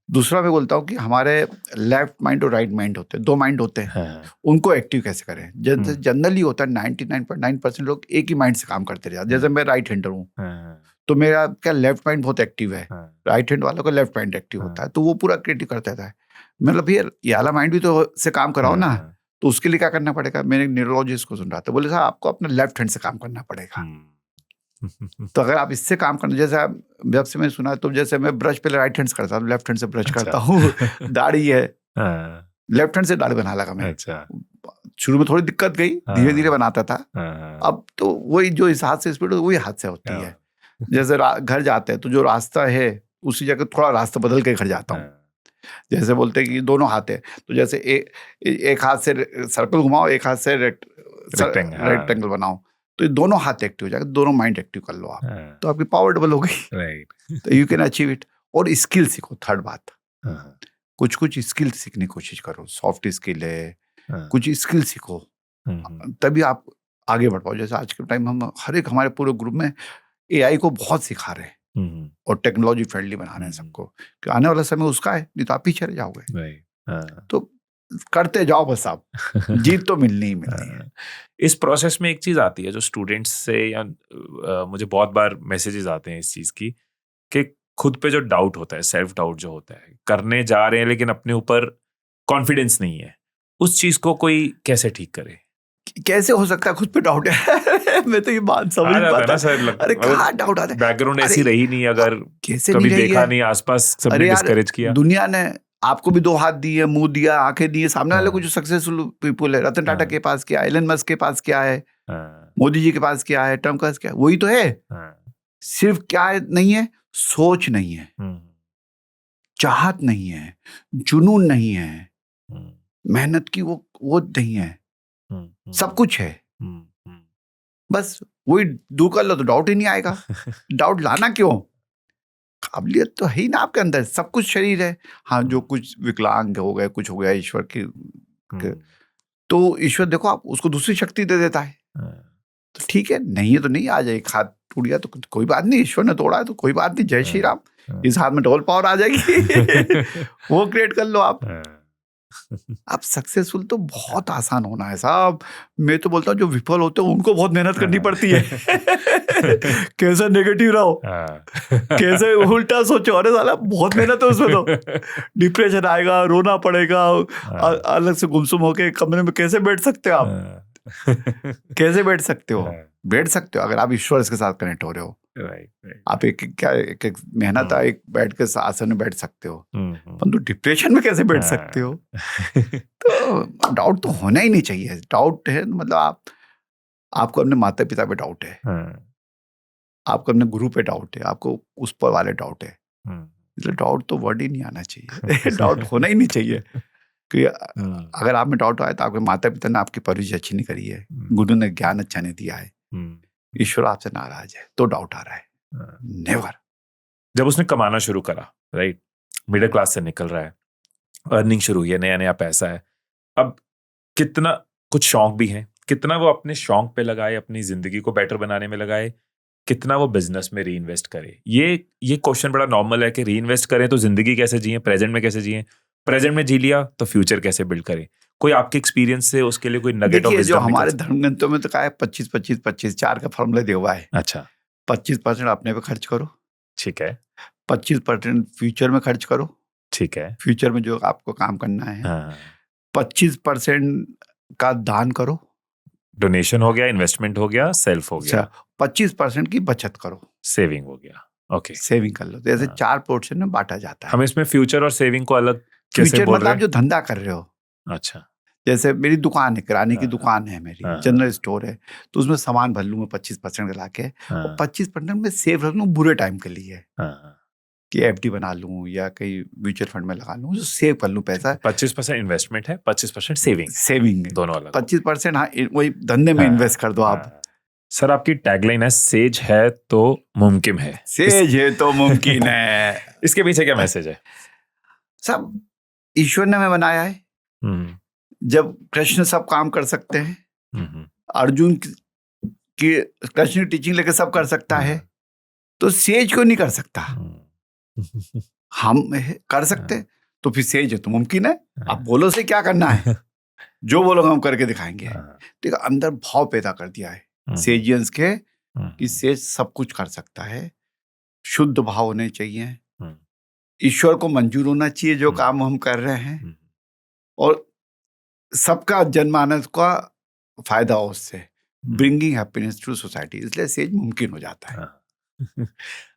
दूसरा मैं बोलता हूँ कि हमारे लेफ्ट माइंड और राइट माइंड होते हैं, 2 माइंड होते हैं, हाँ, उनको एक्टिव कैसे करें। जैसे जनरली होता है 99.9% लोग एक ही माइंड से काम करते रहते हैं। जैसे मैं राइट हैंडर हूँ, हाँ, तो मेरा क्या लेफ्ट माइंड बहुत एक्टिव है, हाँ, राइट हैंड वालों का लेफ्ट माइंड एक्टिव हाँ। होता है, तो वो पूरा क्रिएटिव करता रहता है। मतलब ये वाला माइंड भी तो से काम कराओ ना, हाँ, तो उसके लिए क्या करना पड़ेगा। मैंने न्यूरोलॉजिस्ट को सुन रहा था, बोले साहब आपको अपना लेफ्ट हैंड से काम करना पड़ेगा। तो अगर आप इससे काम करना, जैसे जब से मैंने सुना, तो जैसे मैं ब्रश पहले राइट हैंड से करता हूँ, लेफ्ट हैंड से ब्रश करता हूँ। दाढ़ी है, हाँ, लेफ्ट हैंड से दाढ़ी बना लगा मैं। अच्छा, शुरू में थोड़ी दिक्कत गई, धीरे धीरे बनाता था। हाँ, अब तो वही जो इस हाथ से स्पीड वही हाथ से होती है। जैसे घर जाते हैं तो जो रास्ता है उसी जगह थोड़ा रास्ता बदल के घर जाता हूँ। जैसे बोलते हैं कि दोनों हाथ है, तो जैसे एक हाथ से सर्कल घुमाओ, एक हाथ से रेक्टेंगल बनाओ, तो ये दोनों हाथ एक्टिव हो जाएगा, दोनों माइंड एक्टिव कर लो आप, तो आपकी पावर डबल हो गई। राइट। तो यू कैन अचीव इट। और स्किल सीखो, थर्ड बात, हाँ, कुछ स्किल सीखने की कोशिश करो। सॉफ्ट स्किल है, हाँ, कुछ स्किल सीखो, तभी आप आगे बढ़ पाओ। जैसे आज के टाइम हम हर एक हमारे पूरे ग्रुप में एआई को बहुत सिखा रहे हैं और टेक्नोलॉजी फ्रेंडली बना रहे हैं सबको, कि आने वाला समय उसका है, नहीं तो आप पीछे रह जाओगे। राइट। तो करते जाओ बस, आप जीत तो मिलनी ही मिलनी है। इस प्रोसेस में एक चीज आती है जो स्टूडेंट्स से या मुझे बहुत बार मैसेजेस आते हैं इस चीज की, कि खुद पे जो डाउट होता है, सेल्फ डाउट जो होता है, करने जा रहे हैं लेकिन अपने ऊपर कॉन्फिडेंस नहीं है, उस चीज को कोई कैसे ठीक करे? कैसे हो सकता है खुद पे डाउट है? मैं तो ये बात समझ नहीं पाता सर। अरे कहाँ डाउट आता है? बैकग्राउंड ऐसी रही नहीं, अगर कैसे कभी नहीं रही देखा है? नहीं, आसपास सबने अरे यार, डिस्करेज किया। दुनिया ने आपको भी 2 हाथ दिए, मुंह दिया, आंखें दिए। सामने वाले को जो सक्सेसफुल पीपल है, रतन टाटा के पास क्या है, एलन मस्क के पास क्या है, मोदी जी के पास क्या है, ट्रम्प के पास क्या है, वही तो है। सिर्फ क्या नहीं है, सोच नहीं है, चाहत नहीं है, जुनून नहीं है, मेहनत की वो नहीं है, सब कुछ है। बस वही दूर कर लो तो डाउट ही नहीं आएगा। डाउट लाना क्यों? काबिलियत तो है ही ना आपके अंदर, सब कुछ शरीर है। हाँ, जो कुछ विकलांग हो गए, कुछ हो गया ईश्वर की, तो ईश्वर देखो आप उसको दूसरी शक्ति दे देता है, तो ठीक है। नहीं है तो नहीं, आ जाए। हाथ टूट गया तो कोई बात नहीं, ईश्वर ने तोड़ा है तो कोई बात नहीं, जय श्री राम। इस हाथ में डबल पावर आ जाएगी। वो क्रिएट कर लो आप। अब सक्सेसफुल तो बहुत आसान होना है साहब। मैं तो बोलता हूँ जो विफल होते हैं उनको बहुत मेहनत करनी पड़ती है। कैसे नेगेटिव रहो, कैसे उल्टा सोचो, अरे साला बहुत मेहनत है उसमें तो। डिप्रेशन आएगा, रोना पड़ेगा, अलग से गुमसुम होके कमरे में कैसे बैठ सकते हो आप? कैसे बैठ सकते हो? बैठ सकते हो अगर आप ईश्वर के साथ कनेक्ट हो रहे हो। आप एक मेहनत एक बैठ के आसन में बैठ सकते हो, परंतु डिप्रेशन में कैसे बैठ सकते हो? तो डाउट तो होना ही नहीं चाहिए। डाउट है मतलब आपको अपने माता पिता पे डाउट है, आपको अपने गुरु पे डाउट है, आपको उस पर वाले डाउट है, इसलिए डाउट तो वर्ड ही नहीं आना चाहिए। डाउट होना ही नहीं चाहिए। कि अगर आप में डाउट आया तो आपके माता पिता ने आपकी परवरिश अच्छी नहीं करी है, गुरु ने ज्ञान अच्छा नहीं दिया है, ईश्वर आपसे नाराज है, तो डाउट आ रहा है। नेवर। जब उसने कमाना शुरू करा, राइट, मिडिल क्लास से निकल रहा है, अर्निंग शुरू हुई है, नया नया पैसा है, अब कितना कुछ शौक भी है, कितना वो अपने शौक पे लगाए, अपनी जिंदगी को बेटर बनाने में लगाए, कितना वो बिजनेस में री इन्वेस्ट करे। ये क्वेश्चन बड़ा नॉर्मल है कि री इन्वेस्ट करें तो जिंदगी कैसे जिए, प्रेजेंट में कैसे जिए, प्रेजेंट में जी लिया तो फ्यूचर कैसे बिल्ड करें। कोई आपके एक्सपीरियंस से उसके लिए कोई नगेट ऑफ जो हमारे धर्म ग्रंथों में तो कहा है 25-25-25 4 का फॉर्मूला दिया हुआ है। अच्छा, 25% अपने पे खर्च करो, ठीक है, 25% फ्यूचर में खर्च करो, ठीक है, फ्यूचर में जो आपको काम करना है, 25% का दान करो, डोनेशन हो गया, इन्वेस्टमेंट हो गया, सेल्फ हो गया, 25% की बचत करो, सेविंग हो गया। ओके, सेविंग कर लो। तो ऐसे 4 पोर्शन में बांटा जाता है। हम इसमें फ्यूचर और सेविंग को अलग कैसे फ्यूचर बोल मतलब रहे आप जो धंधा कर रहे हो। अच्छा, जैसे मेरी दुकान है, किराने की दुकान है मेरी, जनरल स्टोर है, तो उसमें सामान भर लूँ मैं 25% का लाके, और 25% में सेव रख लूँ बुरे टाइम के लिए, कि एफडी बना लूँ या कहीं म्यूचुअल फंड में लगा लूँ, सेव कर लूँ पैसा। 25% इन्वेस्टमेंट है, 25% सेविंग है, दोनों अलग। 25% हाँ वही धंधे में इन्वेस्ट कर दो आप। सर आपकी टैगलाइन है सेज है तो मुमकिन है। सेज है तो मुमकिन है। इसके पीछे क्या मैसेज है? सब ईश्वर ने हमें बनाया है। जब कृष्ण सब काम कर सकते हैं, अर्जुन की कृष्ण की टीचिंग लेके सब कर सकता है, तो सेज क्यों नहीं कर सकता? हम कर सकते हैं, तो फिर सेज है तो मुमकिन है। आप बोलो से क्या करना है, जो बोलोगे हम करके दिखाएंगे। तो अंदर भाव पैदा कर दिया है सेजियंस के कि सेज सब कुछ कर सकता है। शुद्ध भाव होने चाहिए, ईश्वर को मंजूर होना चाहिए जो काम हम कर रहे हैं, और सबका जनमानस का फायदा हो उससे, ब्रिंगिंग हैप्पीनेस टू सोसाइटी। इसलिए सेज मुमकिन हो जाता है।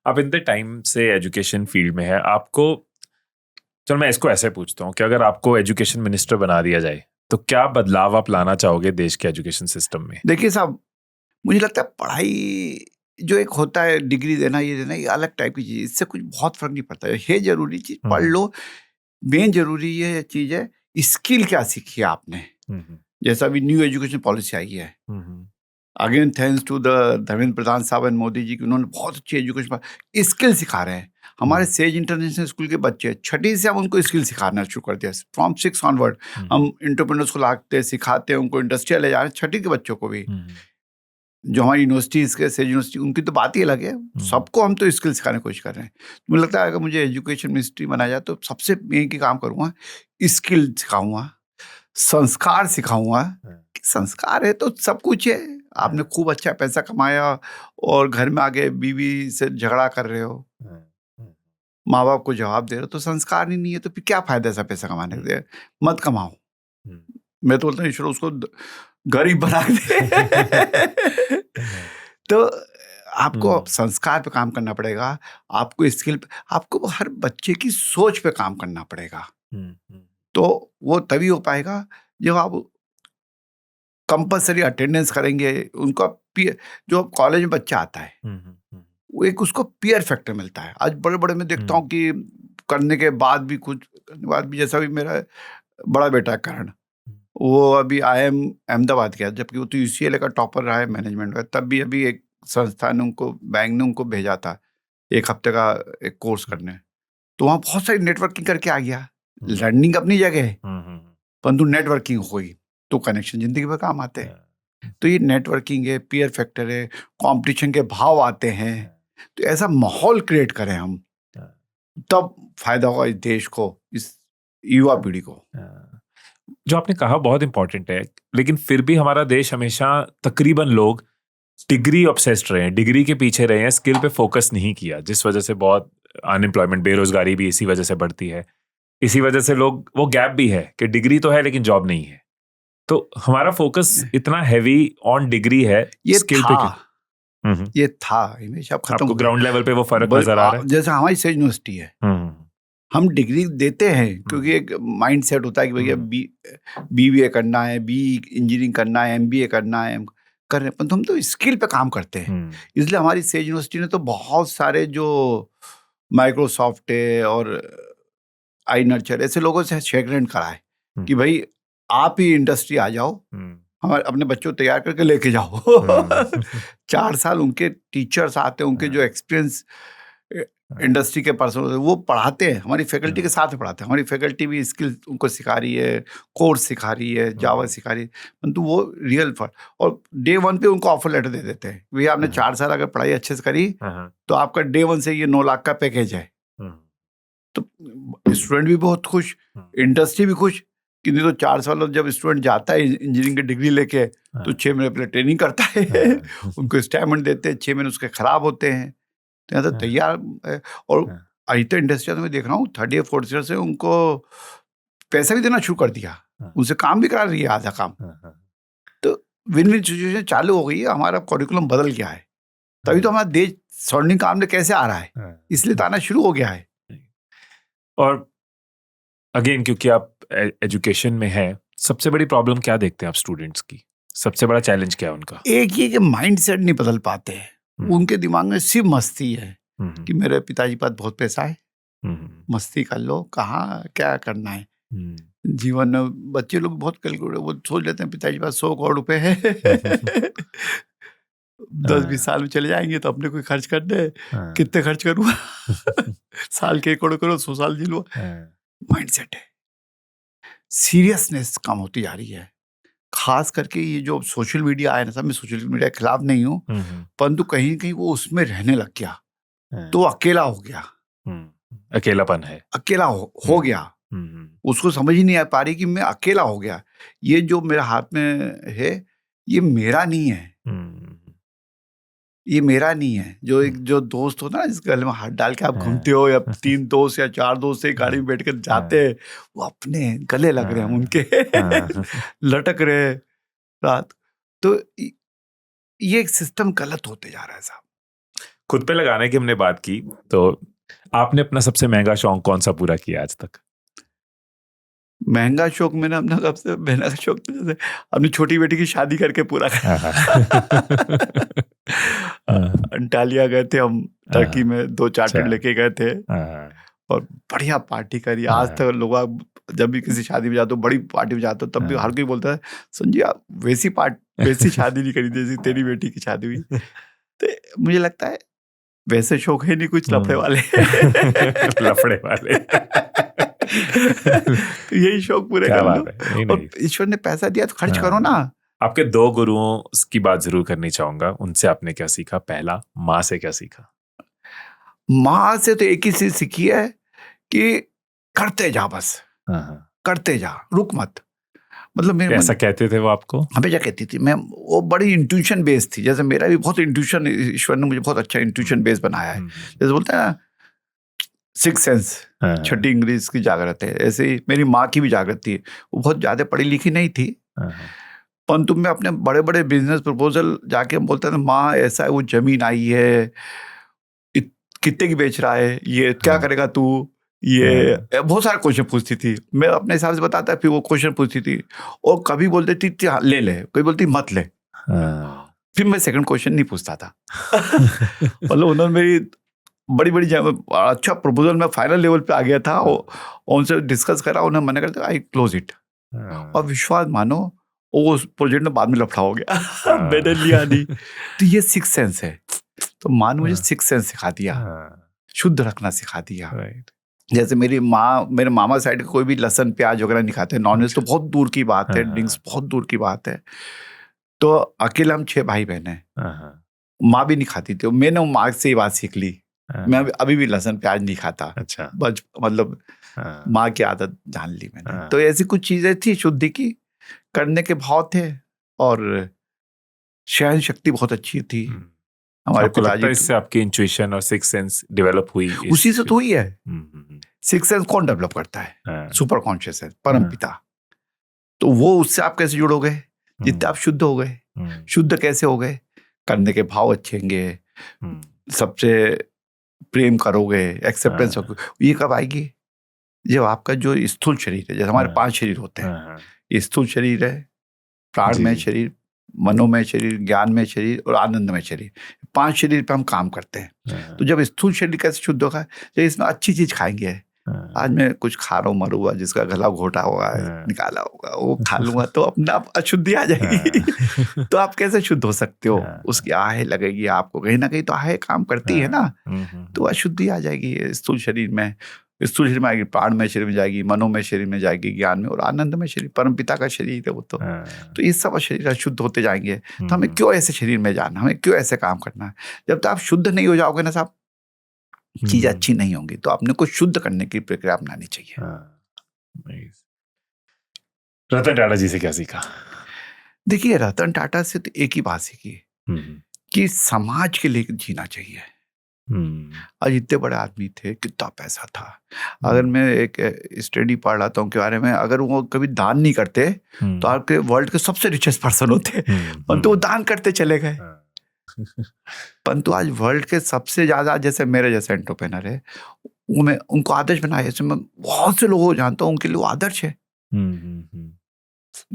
आप इतने टाइम से एजुकेशन फील्ड में है, आपको, चलो मैं इसको ऐसे पूछता हूँ कि अगर आपको एजुकेशन मिनिस्टर बना दिया जाए तो क्या बदलाव आप लाना चाहोगे देश के एजुकेशन सिस्टम में? देखिए साहब, मुझे लगता है पढ़ाई जो एक होता है, डिग्री देना, ये देना, ये अलग टाइप की चीज, इससे कुछ बहुत फर्क नहीं पड़ता है। ये जरूरी चीज पढ़ लो, मेन जरूरी ये चीज है स्किल क्या सीखी आपने। जैसा अभी न्यू एजुकेशन पॉलिसी आई है, again thanks to the Dharmendra Pradhan साहब एंड मोदी जी की, उन्होंने बहुत अच्छी एजुकेशन स्किल सिखा रहे हैं। हमारे सेज इंटरनेशनल स्कूल के बच्चे 6ठी से हम उनको स्किल सिखाना शुरू कर दिया। फ्रॉम 6 ऑनवर्ड हम एंटरप्रेन्योर्स को लाते सिखाते हैं, उनको इंडस्ट्रियल ले जा रहे हैं। 6ठी के बच्चों को भी, जो हमारी यूनिवर्सिटीज के सेज यूनिवर्सिटी, उनकी तो बात ही अलग है। सबको हम तो स्किल सिखाने की कोशिश कर रहे हैं। तो मुझे लगता है अगर मुझे एजुकेशन मिनिस्ट्री बनाया जाए तो सबसे मेन की काम करूँगा, स्किल सिखाऊंगा, संस्कार सिखाऊंगा। संस्कार है तो सब कुछ है। आपने खूब अच्छा पैसा कमाया और घर में आगे बीवी से झगड़ा कर रहे हो, माँ बाप को जवाब दे रहे हो, तो संस्कार ही नहीं है, तो फिर क्या फायदा ऐसा पैसा कमाने के? मत कमाओ। मैं तो बोलता हूँ ईश्वर उसको गरीब बना दे। तो आपको संस्कार पे काम करना पड़ेगा, आपको स्किल पे, आपको हर बच्चे की सोच पे काम करना पड़ेगा। तो वो तभी हो पाएगा जब आप कंपल्सरी अटेंडेंस करेंगे। उनका जो कॉलेज में बच्चा आता है, वो एक उसको पीयर फैक्टर मिलता है। आज बड़े बड़े में देखता हूँ कि करने के बाद भी, कुछ करने के बाद भी, जैसा भी मेरा बड़ा बेटा करण, वो अभी IIM अहमदाबाद गया, जबकि वो तो UCLA का टॉपर रहा है मैनेजमेंट का। तब भी अभी एक संस्था ने उनको, बैंक ने उनको भेजा था 1 हफ्ते का एक कोर्स करने, तो वहाँ बहुत सारी नेटवर्किंग करके आ गया। लर्निंग अपनी जगह है, परंतु नेटवर्किंग हुई तो कनेक्शन जिंदगी में काम आते हैं। तो ये नेटवर्किंग है, पीयर फैक्टर है, कंपटीशन के भाव आते हैं। तो ऐसा माहौल क्रिएट करें हम, तब फायदा होगा इस देश को, इस युवा पीढ़ी को। जो आपने कहा बहुत इंपॉर्टेंट है, लेकिन फिर भी हमारा देश हमेशा तकरीबन लोग डिग्री ऑब्सेस्ड रहे हैं, डिग्री के पीछे रहे हैं, स्किल पे फोकस नहीं किया, जिस वजह से बहुत अनएम्प्लॉयमेंट, बेरोजगारी भी इसी वजह से बढ़ती है। इसी वजह से लोग, वो गैप भी है कि डिग्री तो है लेकिन जॉब नहीं है। तो हमारा फोकस इतना हैवी ऑन डिग्री है, ये स्किल था, पे ये था हमेशा, खत्म आपको ग्राउंड लेवल पे वो फर्क नजर आ रहा है? जैसे हमारी सेज यूनिवर्सिटी है, हम डिग्री देते हैं क्योंकि एक माइंड सेट होता है कि भैया BBA करना है, इंजीनियरिंग करना है, MBA करना है, कर रहे हैं, पर हम तो स्किल पे काम करते हैं। इसलिए हमारी सेज यूनिवर्सिटी ने तो बहुत सारे जो माइक्रोसॉफ्ट है और iNurture ऐसे लोगों से शेकरेंट कराए कि भाई आप ही इंडस्ट्री आ जाओ, हमारे अपने बच्चों को तैयार करके लेके जाओ। 4 साल उनके टीचर्स आते हैं, उनके जो एक्सपीरियंस इंडस्ट्री के पर्सन होते हैं, वो पढ़ाते हैं, हमारी फैकल्टी के साथ पढ़ाते हैं। हमारी फैकल्टी भी स्किल उनको सिखा रही है, कोर्स सिखा रही है, जावा सिखा रही है, परंतु वो रियल फॉर, और Day 1 पे उनको ऑफर लेटर दे देते हैं, भैया आपने 4 साल अगर पढ़ाई अच्छे से करी तो आपका Day 1 से ये 9 लाख का पैकेज है। तो स्टूडेंट भी बहुत खुश, इंडस्ट्री भी खुश, कि नहीं तो 4 साल जब स्टूडेंट जाता है इंजीनियरिंग की डिग्री लेके तो 6 महीने पहले ट्रेनिंग करता है, उनको स्टाइपेंड देते हैं, 6 महीने उसके खराब होते हैं। तो यहाँ तो तैयार है। और अभी इंडस्ट्री में देख रहा हूँ 3rd या 4th ईयर से उनको पैसा भी देना शुरू कर दिया, उनसे काम भी करा रही है आधा काम। तो विन विन सिचुएशन चालू हो गई है, हमारा करिकुलम बदल गया है। तभी तो हमारा देश स्वर्णिम काम में कैसे आ रहा है, इसलिए तो आना शुरू हो गया है। और अगेन, क्योंकि आप एजुकेशन में हैं, सबसे बड़ी प्रॉब्लम क्या देखते हैं आप स्टूडेंट्स की? सबसे बड़ा चैलेंज क्या है उनका? एक ये कि माइंड सेट नहीं बदल पाते हैं। उनके दिमाग में सिर्फ मस्ती है कि मेरे पिताजी के पास बहुत पैसा है, मस्ती कर लो, कहाँ क्या करना है जीवन में। बच्चे लोग बहुत कैलकुलेट, वो सोच लेते हैं पिताजी के पास 100 करोड़ रुपए है। 10-20 साल में चले जाएंगे तो अपने कोई खर्च कर दे, कितने खर्च करूँगा साल के 1 करोड़ करो 100 साल जी लो। माइंडसेट है। सीरियसनेस कम होती जा रही है, खास करके ये जो सोशल मीडिया आया ना, सब मैं सोशल मीडिया के खिलाफ नहीं हूँ, परंतु कहीं कहीं वो उसमें रहने लग गया तो अकेला हो गया। अकेलापन है, अकेला हो गया, उसको समझ ही नहीं आ पा रही कि मैं अकेला हो गया, ये जो मेरे हाथ में है ये मेरा नहीं है, ये मेरा नहीं है। जो एक जो दोस्त होता है ना, जिस गले में हाथ डाल के आप घूमते हो, या 3 दोस्त या 4 दोस्त से गाड़ी में बैठ कर जाते हैं, वो अपने गले लग रहे हैं उनके लटक रहे रात। तो ये एक सिस्टम गलत होते जा रहा है साहब। खुद पे लगाने की हमने बात की, तो आपने अपना सबसे महंगा शौक कौन सा पूरा किया आज तक? महंगा शौक मैंने अपना सबसे महंगा शौक जैसे अपनी छोटी बेटी की शादी करके पूरा कर अंटालिया गए थे हम, टर्की में 2 चार्टर लेके गए थे और बढ़िया पार्टी करी। आज तक लोग जब भी किसी शादी में जाते हो, बड़ी पार्टी में जाते हो, तब भी हर कोई बोलता है संजय आप वैसी शादी नहीं करी जैसी तेरी बेटी की शादी हुई। तो मुझे लगता है वैसे शौक है नहीं कुछ लफड़े वाले लफड़े वाले तो यही शौक पूरे कर लो, और ईश्वर ने पैसा दिया तो खर्च करो ना। आपके 2 गुरुओं की बात जरूर करनी चाहूंगा, उनसे आपने क्या सीखा? पहला, माँ से क्या सीखा? माँ से तो एक ही चीज सीखी है कि करते जा, बस करते जा, रुक मत। मतलब ऐसा कहते थे वो आपको? हमेशा कहती थी। मैं वो बड़ी इंट्यूशन बेस्ड थी, जैसे मेरा भी बहुत इंट्यूशन, ईश्वर ने मुझे बहुत अच्छा इंट्यूशन बेस्ड बनाया है। जैसे बोलते हैं ना 6th सेंस, छठी इंग्लिश की जागृत है, ऐसे ही मेरी माँ की भी जागृत थी। वो बहुत ज्यादा पढ़ी लिखी नहीं थी, परंतु मैं अपने बड़े बड़े बिजनेस प्रपोजल जाके हम बोलते थे माँ ऐसा है, वो जमीन आई है, कितने की बेच रहा है, ये क्या करेगा तू, ये बहुत सारे क्वेश्चन पूछती थी। मैं अपने हिसाब से बताता, फिर वो क्वेश्चन पूछती थी और कभी बोलती थी ले ले, कभी बोलती मत ले, फिर मैं सेकंड क्वेश्चन नहीं पूछता था। मतलब उन्होंने मेरी बड़ी बड़ी अच्छा प्रपोजल में फाइनल लेवल पे आ गया था, उनसे डिस्कस करा, उन्होंने मना कर दिया, आई क्लोज इट। और विश्वास मानो वो उस प्रोजेक्ट में बाद में लफड़ा हो गया, मैंने लिया नहीं। तो ये 6th सेंस है। तो माँ ने मुझे 6th सेंस सिखा दिया, शुद्ध रखना सिखा दिया। जैसे मेरी माँ, मेरे मामा साइड का कोई भी लहसुन प्याज वगैरह नहीं खाते, नॉनवेज तो बहुत दूर की बात है, ड्रिंक्स बहुत दूर की बात है। तो अकेले हम 6 भाई बहन हैं, माँ भी नहीं खाती थी। मैंने माँ से ये बात सीख ली, मैं अभी भी लहसुन प्याज नहीं खाता। अच्छा, मतलब माँ की आदत जान ली मैंने। तो ऐसी कुछ चीजें थी, शुद्धि की करने के भाव थे, और सहन शक्ति बहुत अच्छी थी हमारे पिताजी। इससे आपकी इंट्यूशन और 6th सेंस डेवलप हुई? उसी से तो हुई है। 6th सेंस कौन डेवलप करता है? सुपर कॉन्शियस है, परम पिता। तो वो उससे आप कैसे जुड़ोगे? जितने आप शुद्ध हो गए। शुद्ध कैसे हो गए? करने के भाव अच्छे होंगे, सबसे प्रेम करोगे, एक्सेप्टेंस होगी। ये कब आएगी? जब आपका जो स्थूल शरीर है, जैसे हमारे 5 शरीर होते हैं, ये स्थूल शरीर है, प्राण में शरीर, मनोमय शरीर, ज्ञान में शरीर और आनंदमय शरीर, 5 शरीर पे हम काम करते हैं। तो जब स्थूल शरीर कैसे शुद्ध होगा? जब इसमें अच्छी चीज खाएंगे, आज मैं कुछ खा रहा हूँ मरुआ, जिसका गला घोटा हुआ है, निकाला होगा, वो खा लूंगा तो अपना अशुद्धि आ जाएगी। तो आप कैसे शुद्ध हो सकते हो? उसकी आहे लगेगी आपको, कहीं ना कहीं तो आहे काम करती है ना, तो अशुद्धि आ जाएगी स्थूल शरीर में। स्थूल शरीर में आएगी, प्राण में शरीर में जाएगी, मनोमय शरीर में जाएगी, ज्ञान में, और आनंद में शरीर, परम पिता का शरीर है वो। तो ये सब शरीर अशुद्ध होते जाएंगे। तो हमें क्यों ऐसे शरीर में जाना, हमें क्यों ऐसे काम करना है? जब तक आप शुद्ध नहीं हो जाओगे ना साहब, चीजें अच्छी नहीं होंगी। तो आपने को शुद्ध करने की प्रक्रिया अपनानी चाहिए। रतन टाटा जी से क्या सीखा? देखिए, रतन टाटा से तो एक ही बात सीखी कि समाज के लिए जीना चाहिए। आज इतने बड़े आदमी थे, कितना पैसा था। अगर मैं एक स्टडी पढ़ रहा था उनके बारे में, अगर वो कभी दान नहीं करते तो आपके वर्ल्ड के सबसे रिचेस्ट पर्सन होते, परंतु वो दान करते चले गए। परंतु आज वर्ल्ड के सबसे ज्यादा, जैसे मेरे जैसे एंटरप्रेन्योर है, मैं उनको आदर्श बनाया। जैसे मैं बहुत से लोगों को जानता हूँ, उनके लिए वो आदर्श है।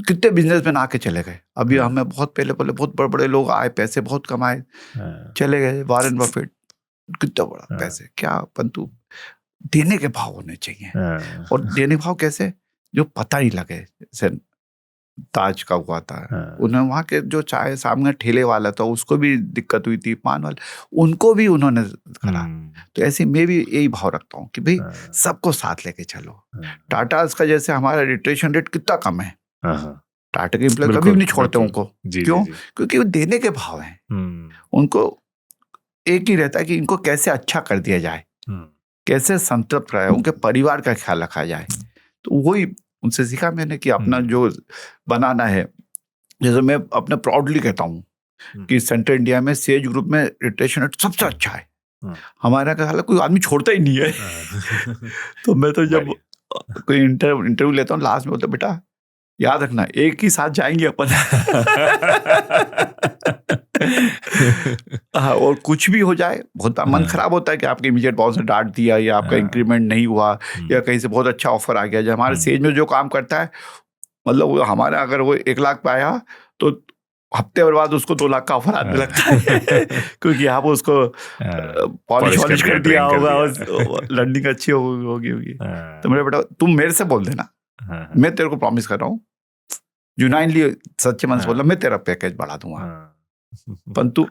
कितने बिजनेसमैन आके चले गए। अभी हमें बहुत पहले बहुत बड़े बड़े लोग आए, पैसे बहुत कमाए, चले गए। वॉरेन बफेट, कितना बड़ा पैसे, क्या, परंतु देने के भाव होने चाहिए। और देने के भाव कैसे? जो पता ही लगे। जैसे ताज का हुआ था, उन्होंने वहाँ के जो चाय सामने ठेले वाला था उसको भी दिक्कत हुई थी, पान वाला उनको भी उन्होंने करा। तो ऐसे मैं भी यही भाव रखता हूँ कि भाई सबको साथ लेके चलो। टाटा का जैसे हमारा रिटेंशन रेट कितना कम है, टाटा के एम्प्लॉय कभी भी नहीं छोड़ते उनको। क्यों? क्योंकि वो देने के भाव हैं, उनको एक ही रहता है कि इनको कैसे अच्छा कर दिया जाए, कैसे संतृप्त रहे, उनके परिवार का ख्याल रखा जाए। तो वही उनसे सीखा मैंने कि अपना जो बनाना है, जैसे मैं अपने प्राउडली कहता हूँ कि सेंट्रल इंडिया में सेज ग्रुप में रिटेंशन रेट सबसे अच्छा है। हमारा का हालांकि कोई आदमी छोड़ता ही नहीं है। तो मैं तो जब कोई इंटरव्यू लेता हूँ लास्ट में बोलता बेटा याद रखना एक ही साथ जाएंगे अपन। और कुछ भी हो जाए, बहुत मन खराब होता है कि आपके इमीडिएट बॉस ने डांट दिया या आपका इंक्रीमेंट नहीं हुआ या कहीं से बहुत अच्छा ऑफर आ गया। जब हमारे सेज में जो काम करता है, मतलब वो हमारा अगर वो 1 लाख पाया तो हफ्ते भर बाद उसको 2 लाख का ऑफर आने लगता है। क्योंकि आप उसको पॉलिश कर दिया होगा, लर्निंग अच्छी होगी। तो मेरे बेटा तुम मेरे से बोल देना, मैं तेरे को प्रॉमिस कर रहा हूँ, यूनाइनली सच्चे मन से बोला, मैं तेरा पैकेज बढ़ा दूंगा, परंतु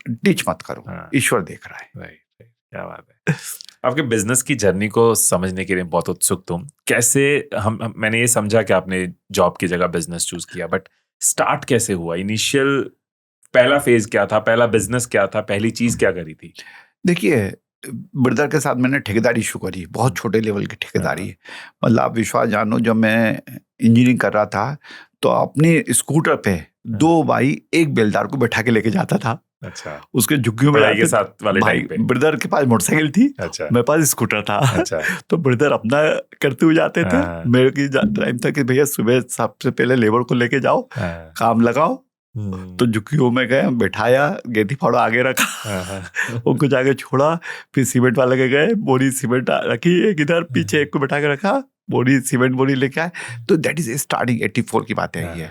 टीच मत करो, ईश्वर देख रहा है। क्या बात है। आपके बिजनेस की जर्नी को समझने के लिए बहुत उत्सुक तुम कैसे मैंने ये समझा कि आपने जॉब की जगह बिजनेस चूज किया, बट स्टार्ट कैसे हुआ? इनिशियल पहला फेज क्या था, पहला बिजनेस क्या था, पहली चीज क्या करी थी? देखिए ब्रदर के साथ मैंने ठेकेदारी शुरू करी, बहुत छोटे लेवल की ठेकेदारी। मतलब आप विश्वास जानो, जब मैं इंजीनियरिंग कर रहा था तो अपने स्कूटर पे 2 भाई एक बेलदार को बैठा के लेके जाता था। अच्छा। उसके झुग्गियों में के साथ वाले भाई पे। ब्रदर के पास मोटरसाइकिल थी, अच्छा। मेरे पास स्कूटर था। अच्छा। तो ब्रदर अपना करते हुए जाते थे, मेरे की टाइम था कि भैया सुबह सबसे पहले लेबर को लेके जाओ, काम लगाओ। तो झुग्गियों में गए, बैठाया, गेंदी फाड़ो आगे रखा, उनको जाके छोड़ा, फिर सीमेंट वाले के गए, बोरी सीमेंट रखी एक इधर, पीछे एक को बैठा के रखा, बोरी सीमेंट बोरी लेके आए। तो दैट इज स्टार्टिंग 84 की बात है ये।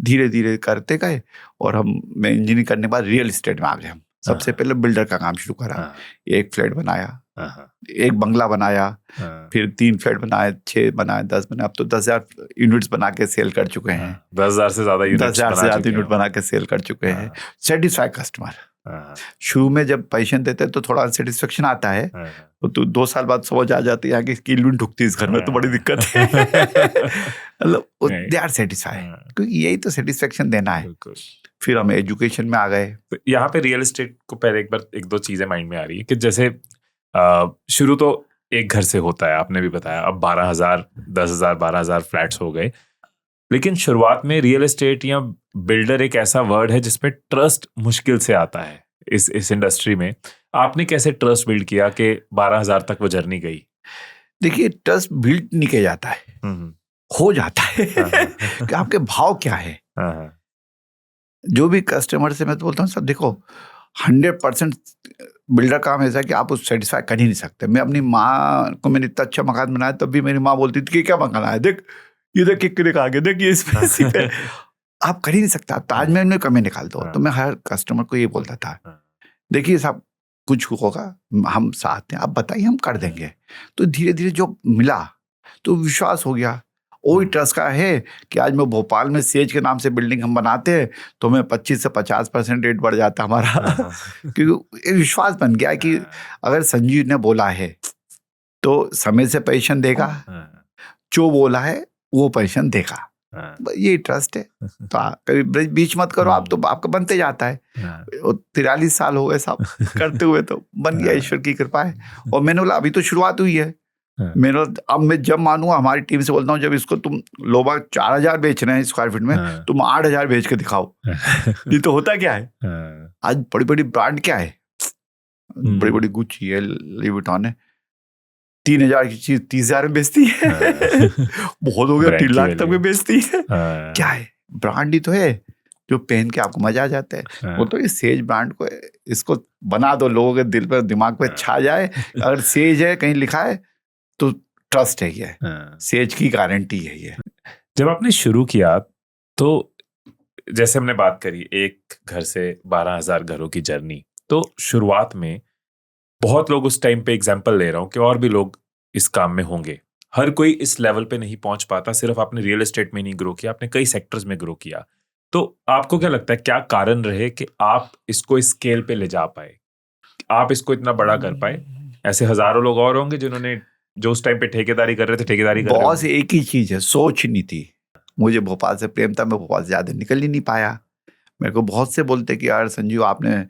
धीरे धीरे करते गए और मैं इंजीनियरिंग करने के बाद रियल एस्टेट में आ गए। हम सबसे पहले बिल्डर का काम शुरू करा, 1 फ्लैट बनाया, 1 बंगला बनाया, फिर 3 फ्लैट बनाए, 6 बनाए, 10 बनाए। अब तो 10,000 यूनिट्स बना के सेल कर चुके हैं। 10,000 से ज्यादा यूनिट बना के सेल कर चुके हैं। Satisfy customer. शुरू में जब पैशन देते हैं तो थोड़ा अनसेटिस्फेक्शन आता है, तो 2 साल बाद समझ आ जाती है कि कील ढुकती है इस घर में, तो बड़ी दिक्कत है। मतलब दे आर सेटिस्फाई, क्योंकि यही तो सेटिस्फेक्शन देना है। फिर हम एजुकेशन में आ गए। तो यहाँ पे रियल एस्टेट को पहले एक बार 1-2 चीजें माइंड में आ रही है कि जैसे शुरू तो एक घर से होता है, आपने भी बताया, अब 12,000 10,000 12,000 फ्लैट्स हो गए। लेकिन शुरुआत में रियल एस्टेट या बिल्डर एक ऐसा वर्ड है जिसपे ट्रस्ट मुश्किल से आता है इस इंडस्ट्री में। आपने कैसे ट्रस्ट बिल्ड किया कि 12,000 तक वो जर्नी गई? देखिए ट्रस्ट बिल्ड नहीं किया जाता है, हो जाता है। कि आपके भाव क्या है। जो भी कस्टमर से मैं तो बोलता हूँ सब देखो, 100% बिल्डर काम ऐसा कि आप उस सेटिस्फाई कर ही नहीं सकते। मैं अपनी माँ को, मैंने इतना अच्छा मकान बनाया, तब भी मेरी माँ बोलती थी कि क्या मकान आया, देख ये देख किक आगे, देख ये इसमें पे आप कर ही नहीं सकता। ताजमहल में कमी निकाल दो। तो मैं हर कस्टमर को ये बोलता था, देखिए साहब कुछ होगा, हम साथ हैं, आप बताइए, हम कर देंगे। तो धीरे धीरे जो मिला तो विश्वास हो गया। वही ट्रस्ट का है कि आज मैं भोपाल में सेज के नाम से बिल्डिंग हम बनाते हैं तो मैं 25 से 50% रेट बढ़ जाता हमारा। क्योंकि विश्वास बन गया कि अगर संजीव ने बोला है तो समय से पेंशन देगा, जो बोला है वो पेंशन देगा, ये ट्रस्ट है। तो कभी बीच मत करो, आप तो आपका बनते जाता है। 43 साल हो गए साहब करते हुए, तो बन गया, ईश्वर की कृपा है। और मैंने बोला अभी तो शुरुआत हुई है। मेरा अब मैं जब मानूंगा, हमारी टीम से बोलता हूँ, जब इसको तुम लोग 4,000 बेच रहे हैं स्क्वायर फीट में, तुम 8,000 बेच के दिखाओ। ये तो होता क्या है, आज बड़ी बड़ी ब्रांड क्या है, बड़ी बड़ी गुच्ची है, लुई वुइटन है, 3,000 की चीज 30,000 में बेचती है। बहुत हो गया, 3 लाख तक में बेचती है। क्या है, ब्रांड ही तो है जो पहन के आपको मजा आ जाता है। वो तो ये सेज ब्रांड को, इसको बना दो, लोगों के दिल पर दिमाग पे छा जाए। अगर सेज है कहीं लिखा है तो ट्रस्ट है, ये सेज की गारंटी है ये। जब आपने शुरू किया तो जैसे हमने बात करी, एक घर से 12,000 घरों की जर्नी, तो शुरुआत में बहुत लोग, उस टाइम पे एग्जांपल ले रहा हूं कि और भी लोग इस काम में होंगे, हर कोई इस लेवल पे नहीं पहुंच पाता। सिर्फ आपने रियल एस्टेट में नहीं ग्रो किया, आपने कई सेक्टर्स में ग्रो किया। तो आपको क्या लगता है क्या कारण रहे कि आप इसको इस स्केल पे ले जा पाए, आप इसको इतना बड़ा कर पाए? ऐसे हजारों लोग और होंगे जिन्होंने जो उस टाइम पे ठेकेदारी कर रहे थे, ठेकेदारी कर रहे बॉस होंगे। एक ही चीज है, सोच नहीं थी। मुझे भोपाल से प्रेम था, मैं भोपाल से ज्यादा निकल ही नहीं पाया। मेरे को बहुत से बोलते कि यार संजीव, आपने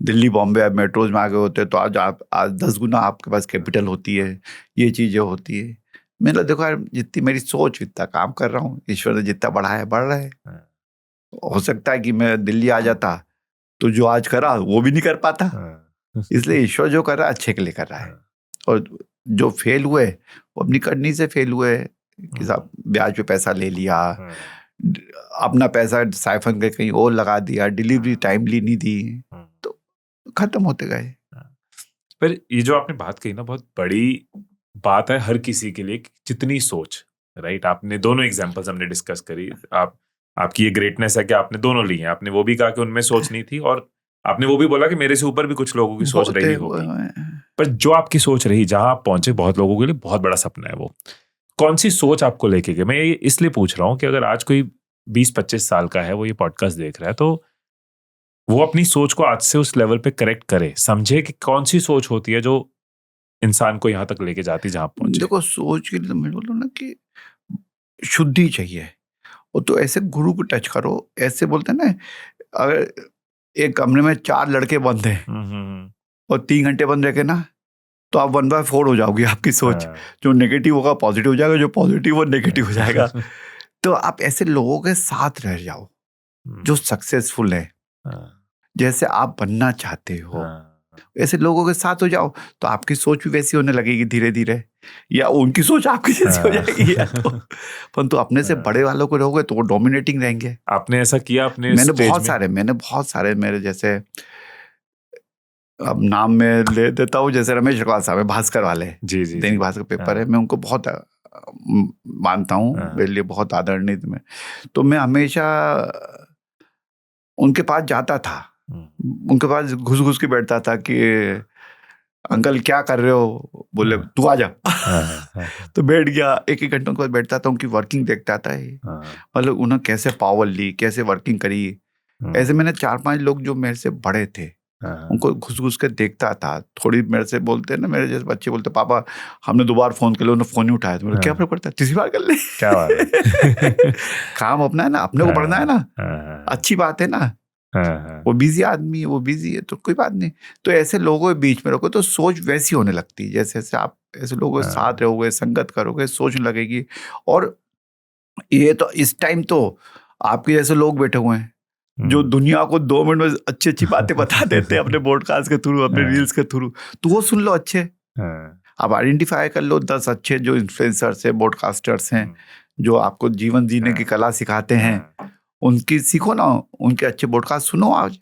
दिल्ली बॉम्बे मेट्रोज में आ गए होते तो आज 10 गुना आपके पास कैपिटल होती है, ये चीजें होती है। मैंने देखो यार, जितनी मेरी सोच इतना काम कर रहा हूँ, ईश्वर ने जितना बढ़ाया बढ़ रहा है। हो सकता है कि मैं दिल्ली आ जाता तो जो आज करा वो भी नहीं कर पाता। इसलिए ईश्वर जो कर रहा है अच्छे के लिए कर रहा है। और जो फेल हुए वो अपनी करनी से फेल हुए कि साहब ब्याज पे पैसा ले लिया, अपना पैसा साइफन के कहीं और लगा दिया, डिलीवरी टाइमली नहीं दी, तो खत्म होते गए। पर ये जो आपने बात कही ना, बहुत बड़ी बात है हर किसी के लिए, जितनी सोच, राइट? आपने दोनों एग्जांपल्स हमने डिस्कस करी। आपकी ये ग्रेटनेस है कि आपने दोनों ली हैं। आपने वो भी कहा कि उनमें सोच नहीं थी, और आपने वो भी बोला कि मेरे से ऊपर भी कुछ लोगों की सोच रही होगी। पर जो आपकी सोच रही, जहां आप पहुंचे, बहुत लोगों के लिए बहुत बड़ा सपना है वो। कौन सी सोच आपको लेके गए? मैं ये इसलिए पूछ रहा हूँ कि अगर आज कोई 20-25 साल का है, वो ये पॉडकास्ट देख रहा है, तो वो अपनी सोच को आज से उस लेवल पे करेक्ट करे, समझे कि कौन सी सोच होती है जो इंसान को यहाँ तक लेके जाती जहां पहुंचे। देखो, सोच के लिए तो मैं बोलूँ ना कि शुद्धि चाहिए। वो तो ऐसे गुरु को टच करो, ऐसे बोलते हैं ना, अगर एक कमरे में 4 लड़के बंद हैं और 3 घंटे बंद रखे ना, तो आप 1/4 हो जाओगी आपकी सोच। जो नेगेटिव होगा पॉजिटिव हो जाएगा, जो पॉजिटिव वो नेगेटिव हो जाएगा। तो आप ऐसे लोगों के साथ रह जाओ जो सक्सेसफुल है, जैसे आप बनना चाहते हो, ऐसे लोगों के साथ हो जाओ, तो आपकी सोच भी वैसी होने लगेगी धीरे धीरे, या उनकी सोच आपकी जैसी हो जाएगी। या तो परंतु अपने से बड़े वालों को रहोगे तो वो डोमिनेटिंग रहेंगे। आपने ऐसा किया? अपने मैंने बहुत सारे मेरे जैसे, अब नाम में ले देता हूँ, जैसे रमेश अग्रवाल साहब है, भास्कर वाले, जी जी, दैनिक भास्कर पेपर है, मैं उनको बहुत मानता हूँ, मेरे लिए बहुत आदरणीय में। तो मैं हमेशा उनके पास जाता था, उनके पास घुस घुस के बैठता था कि अंकल क्या कर रहे हो? बोले तू आ जा। तो बैठ गया, एक घंटों के बाद बैठता था, उनकी वर्किंग देखता था, मतलब उन्होंने कैसे पावर ली, कैसे वर्किंग करी। ऐसे मैंने 4-5 लोग जो मेरे से बड़े थे, उनको घुस घुस के देखता था। थोड़ी मेरे से बोलते ना, मेरे जैसे बच्चे बोलते, पापा हमने 2 बार फोन कर लिया, उन्होंने फोन नहीं उठाया। तो मेरे क्या फर्क पड़ता है, 3 बार कर ले। क्या बात है। काम अपना है ना, अपने को पढ़ना है ना, अच्छी बात है ना। वो बिजी आदमी है, वो बिजी है, तो कोई बात नहीं। तो ऐसे लोगों के बीच में रखो तो सोच वैसी होने लगती है। जैसे जैसे आप ऐसे लोगों के साथ रहोगे, संगत करोगे, सोचने लगेगी। और ये तो इस टाइम तो आपके जैसे लोग बैठे हुए हैं जो दुनिया को 2 मिनट में अच्छी अच्छी बातें बता देते हैं अपने पॉडकास्ट के थ्रू, अपने रील्स के थ्रू। तो वो सुन लो अच्छे, आप आइडेंटिफाई कर लो 10 अच्छे जो इन्फ्लुएंसर्स हैं, पॉडकास्टर्स हैं, जो आपको जीवन जीने की कला सिखाते हैं। उनकी सीखो ना, उनके अच्छे पॉडकास्ट सुनो आज,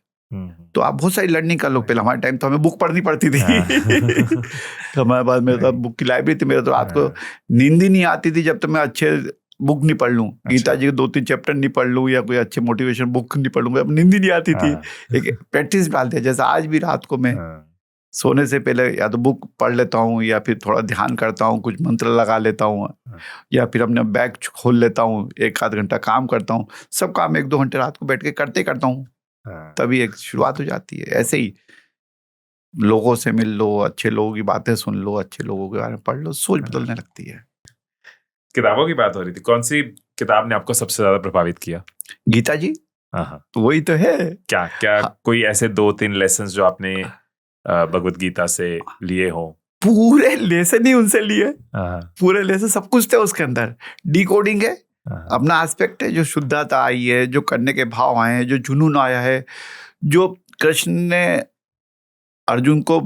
तो आप बहुत सारी लर्निंग कर लो। पहले हमारे टाइम तो हमें बुक पढ़नी पड़ती थी। तो हमारे पास, मेरे तो बुक की लाइब्रेरी थी, मेरे तो रात को नींद ही नहीं आती थी जब तक मैं अच्छे बुक नहीं पढ़ लूं। गीता जी के 2-3 चैप्टर नहीं पढ़ लूं, या कोई अच्छे मोटिवेशन बुक नहीं पढ़ लूंगा, अब नींद ही नहीं आती थी। एक प्रैक्टिस डालते हैं, जैसे आज भी रात को मैं सोने से पहले या तो बुक पढ़ लेता हूँ, या फिर थोड़ा ध्यान करता हूँ, कुछ मंत्र लगा लेता हूँ, या फिर अपने बैग खोल लेता हूँ, 1-आध घंटा काम करता हूँ। सब काम 1-2 घंटे रात को बैठ के करता हूँ, तभी एक शुरुआत हो जाती है। ऐसे ही लोगों से मिल लो, अच्छे लोगों की बातें सुन लो, अच्छे लोगों के बारे में पढ़ लो, सोच बदलने लगती है। किताबों की बात हो रही थी, कौन सी किताब ने आपको सबसे ज्यादा प्रभावित किया? गीता जी। वही तो है। क्या कोई ऐसे 2-3 लेसन्स जो आपने भगवत गीता से लिए हो? पूरे लेसन ही उनसे लिए, पूरे लेसन, सब कुछ थे उसके अंदर। डिकोडिंग है, अपना एस्पेक्ट है, जो शुद्धता आई है, जो करने के भाव आए हैं, जो जुनून आया है, जो कृष्ण ने अर्जुन को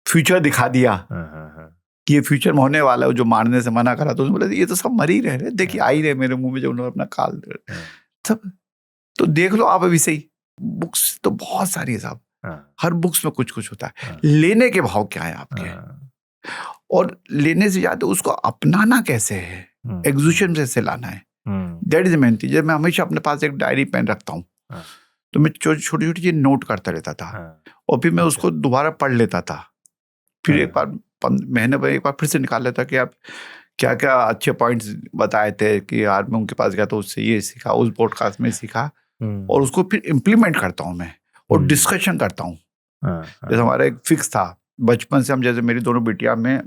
फ्यूचर दिखा दिया कि ये फ्यूचर में होने वाला है, जो मारने से मना करा तो उसने बोला ये तो सब मर ही रहे, देखिए आ ही रहे मेरे मुंह में, जब उन्होंने अपना काल सब। तो देख लो आप अभी सही, बुक्स तो बहुत सारी है साहब, हर बुक्स में कुछ कुछ होता है। लेने के भाव क्या है आपके, और लेने से ज्यादा उसको अपनाना कैसे है, एग्जीक्यूशन कैसे लाना है, दैट इज मेन थिंग। मैं हमेशा अपने पास एक डायरी पेन रखता हूँ, तो मैं छोटी छोटी चीज नोट करता रहता था, और फिर मैं उसको दोबारा पढ़ लेता था, फिर एक बार महीने में एक बार फिर से निकाल लेता कि आप क्या क्या अच्छे पॉइंट्स बताए थे कि यार मैं उनके पास गया तो उससे ये सीखा, उस पॉडकास्ट में सीखा, और उसको फिर इम्प्लीमेंट करता हूँ मैं और डिस्कशन करता हूँ। जैसे हमारा एक फिक्स था बचपन से, हम जैसे मेरी दोनों बिटिया में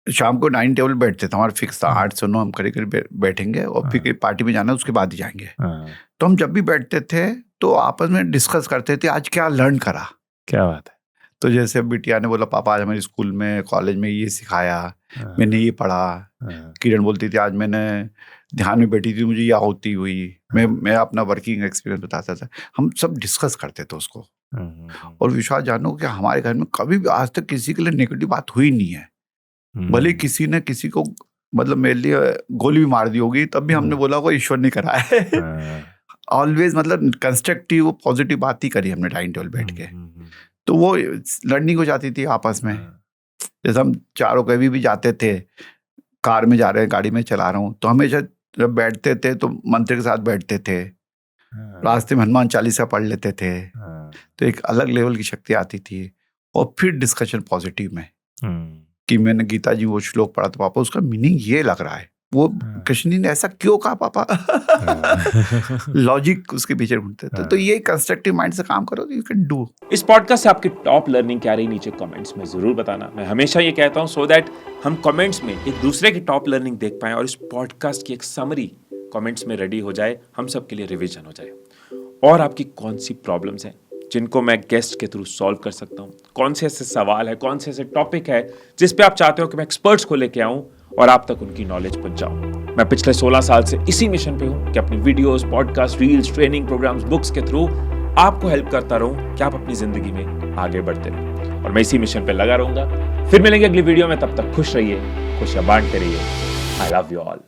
शाम को 9 टेबल बैठते थे, हमारा फिक्स था 8 से 9 हम करीब करीब बैठेंगे और फिर पार्टी में जाना है उसके बाद ही जाएंगे। तो हम जब भी बैठते थे तो आपस में डिस्कस करते थे आज क्या लर्न करा। क्या बात है। तो जैसे बिटिया ने बोला पापा आज हमारे स्कूल में कॉलेज में ये सिखाया, मैंने ये पढ़ा। किरण बोलती थी आज मैंने ध्यान में बैठी थी मुझे ये आहुति हुई। मैं अपना वर्किंग एक्सपीरियंस बताता था। हम सब डिस्कस करते थे उसको। और विश्वास जानो कि हमारे घर में कभी भी आज तक किसी के लिए नेगेटिव बात हुई नहीं है। भले किसी ने किसी को मतलब मेरे लिए गोली भी मार दी होगी तब भी हमने बोला कोई ईश्वर नहीं करा है। ऑलवेज मतलब कंस्ट्रक्टिव पॉजिटिव बात ही करी हमने डाइनिंग टेबल बैठ के। तो वो लर्निंग हो जाती थी आपस में। जैसे हम चारों कभी भी जाते थे, कार में जा रहे हैं, गाड़ी में चला रहा हूँ, तो हमेशा जब बैठते थे तो मंत्र के साथ बैठते थे, रास्ते में हनुमान चालीसा पढ़ लेते थे। तो एक अलग लेवल की शक्ति आती थी। और फिर डिस्कशन पॉजिटिव में कि मैंने गीता जी वो श्लोक पढ़ा तो पापा उसका मीनिंग ये लग रहा है, वो कृष्ण जी ने ऐसा क्यों कहा पापा। लॉजिक उसके पीछे ढूंढते थे। तो ये कंस्ट्रक्टिव माइंड से काम करो, यू कैन डू। इस पॉडकास्ट से आपकी टॉप लर्निंग क्या रही नीचे कमेंट्स में जरूर बताना। मैं हमेशा ये कहता हूँ सो दैट हम कमेंट्स में एक दूसरे की टॉप लर्निंग देख पाएं और इस पॉडकास्ट की एक समरी कमेंट्स में रेडी हो जाए, हम सब के लिए रिवीजन हो जाए। और आपकी कौन सी प्रॉब्लम्स हैं जिनको मैं गेस्ट के थ्रू सॉल्व कर सकता हूँ, कौन से ऐसे सवाल है, कौन से ऐसे टॉपिक है जिस पे आप चाहते हो कि मैं एक्सपर्ट्स को लेके आऊँ और आप तक उनकी नॉलेज पहुंचाऊं। मैं पिछले 16 साल से इसी मिशन पे हूं कि अपनी videos, podcast, reels, training programmes, books के थ्रू आपको हेल्प करता रहूं कि आप अपनी जिंदगी में आगे बढ़ते रहें। और मैं इसी मिशन पे लगा रहूंगा। फिर मिलेंगे अगली वीडियो में, तब तक खुश रहिए, खुशियां बांटते रहिए। I love you all.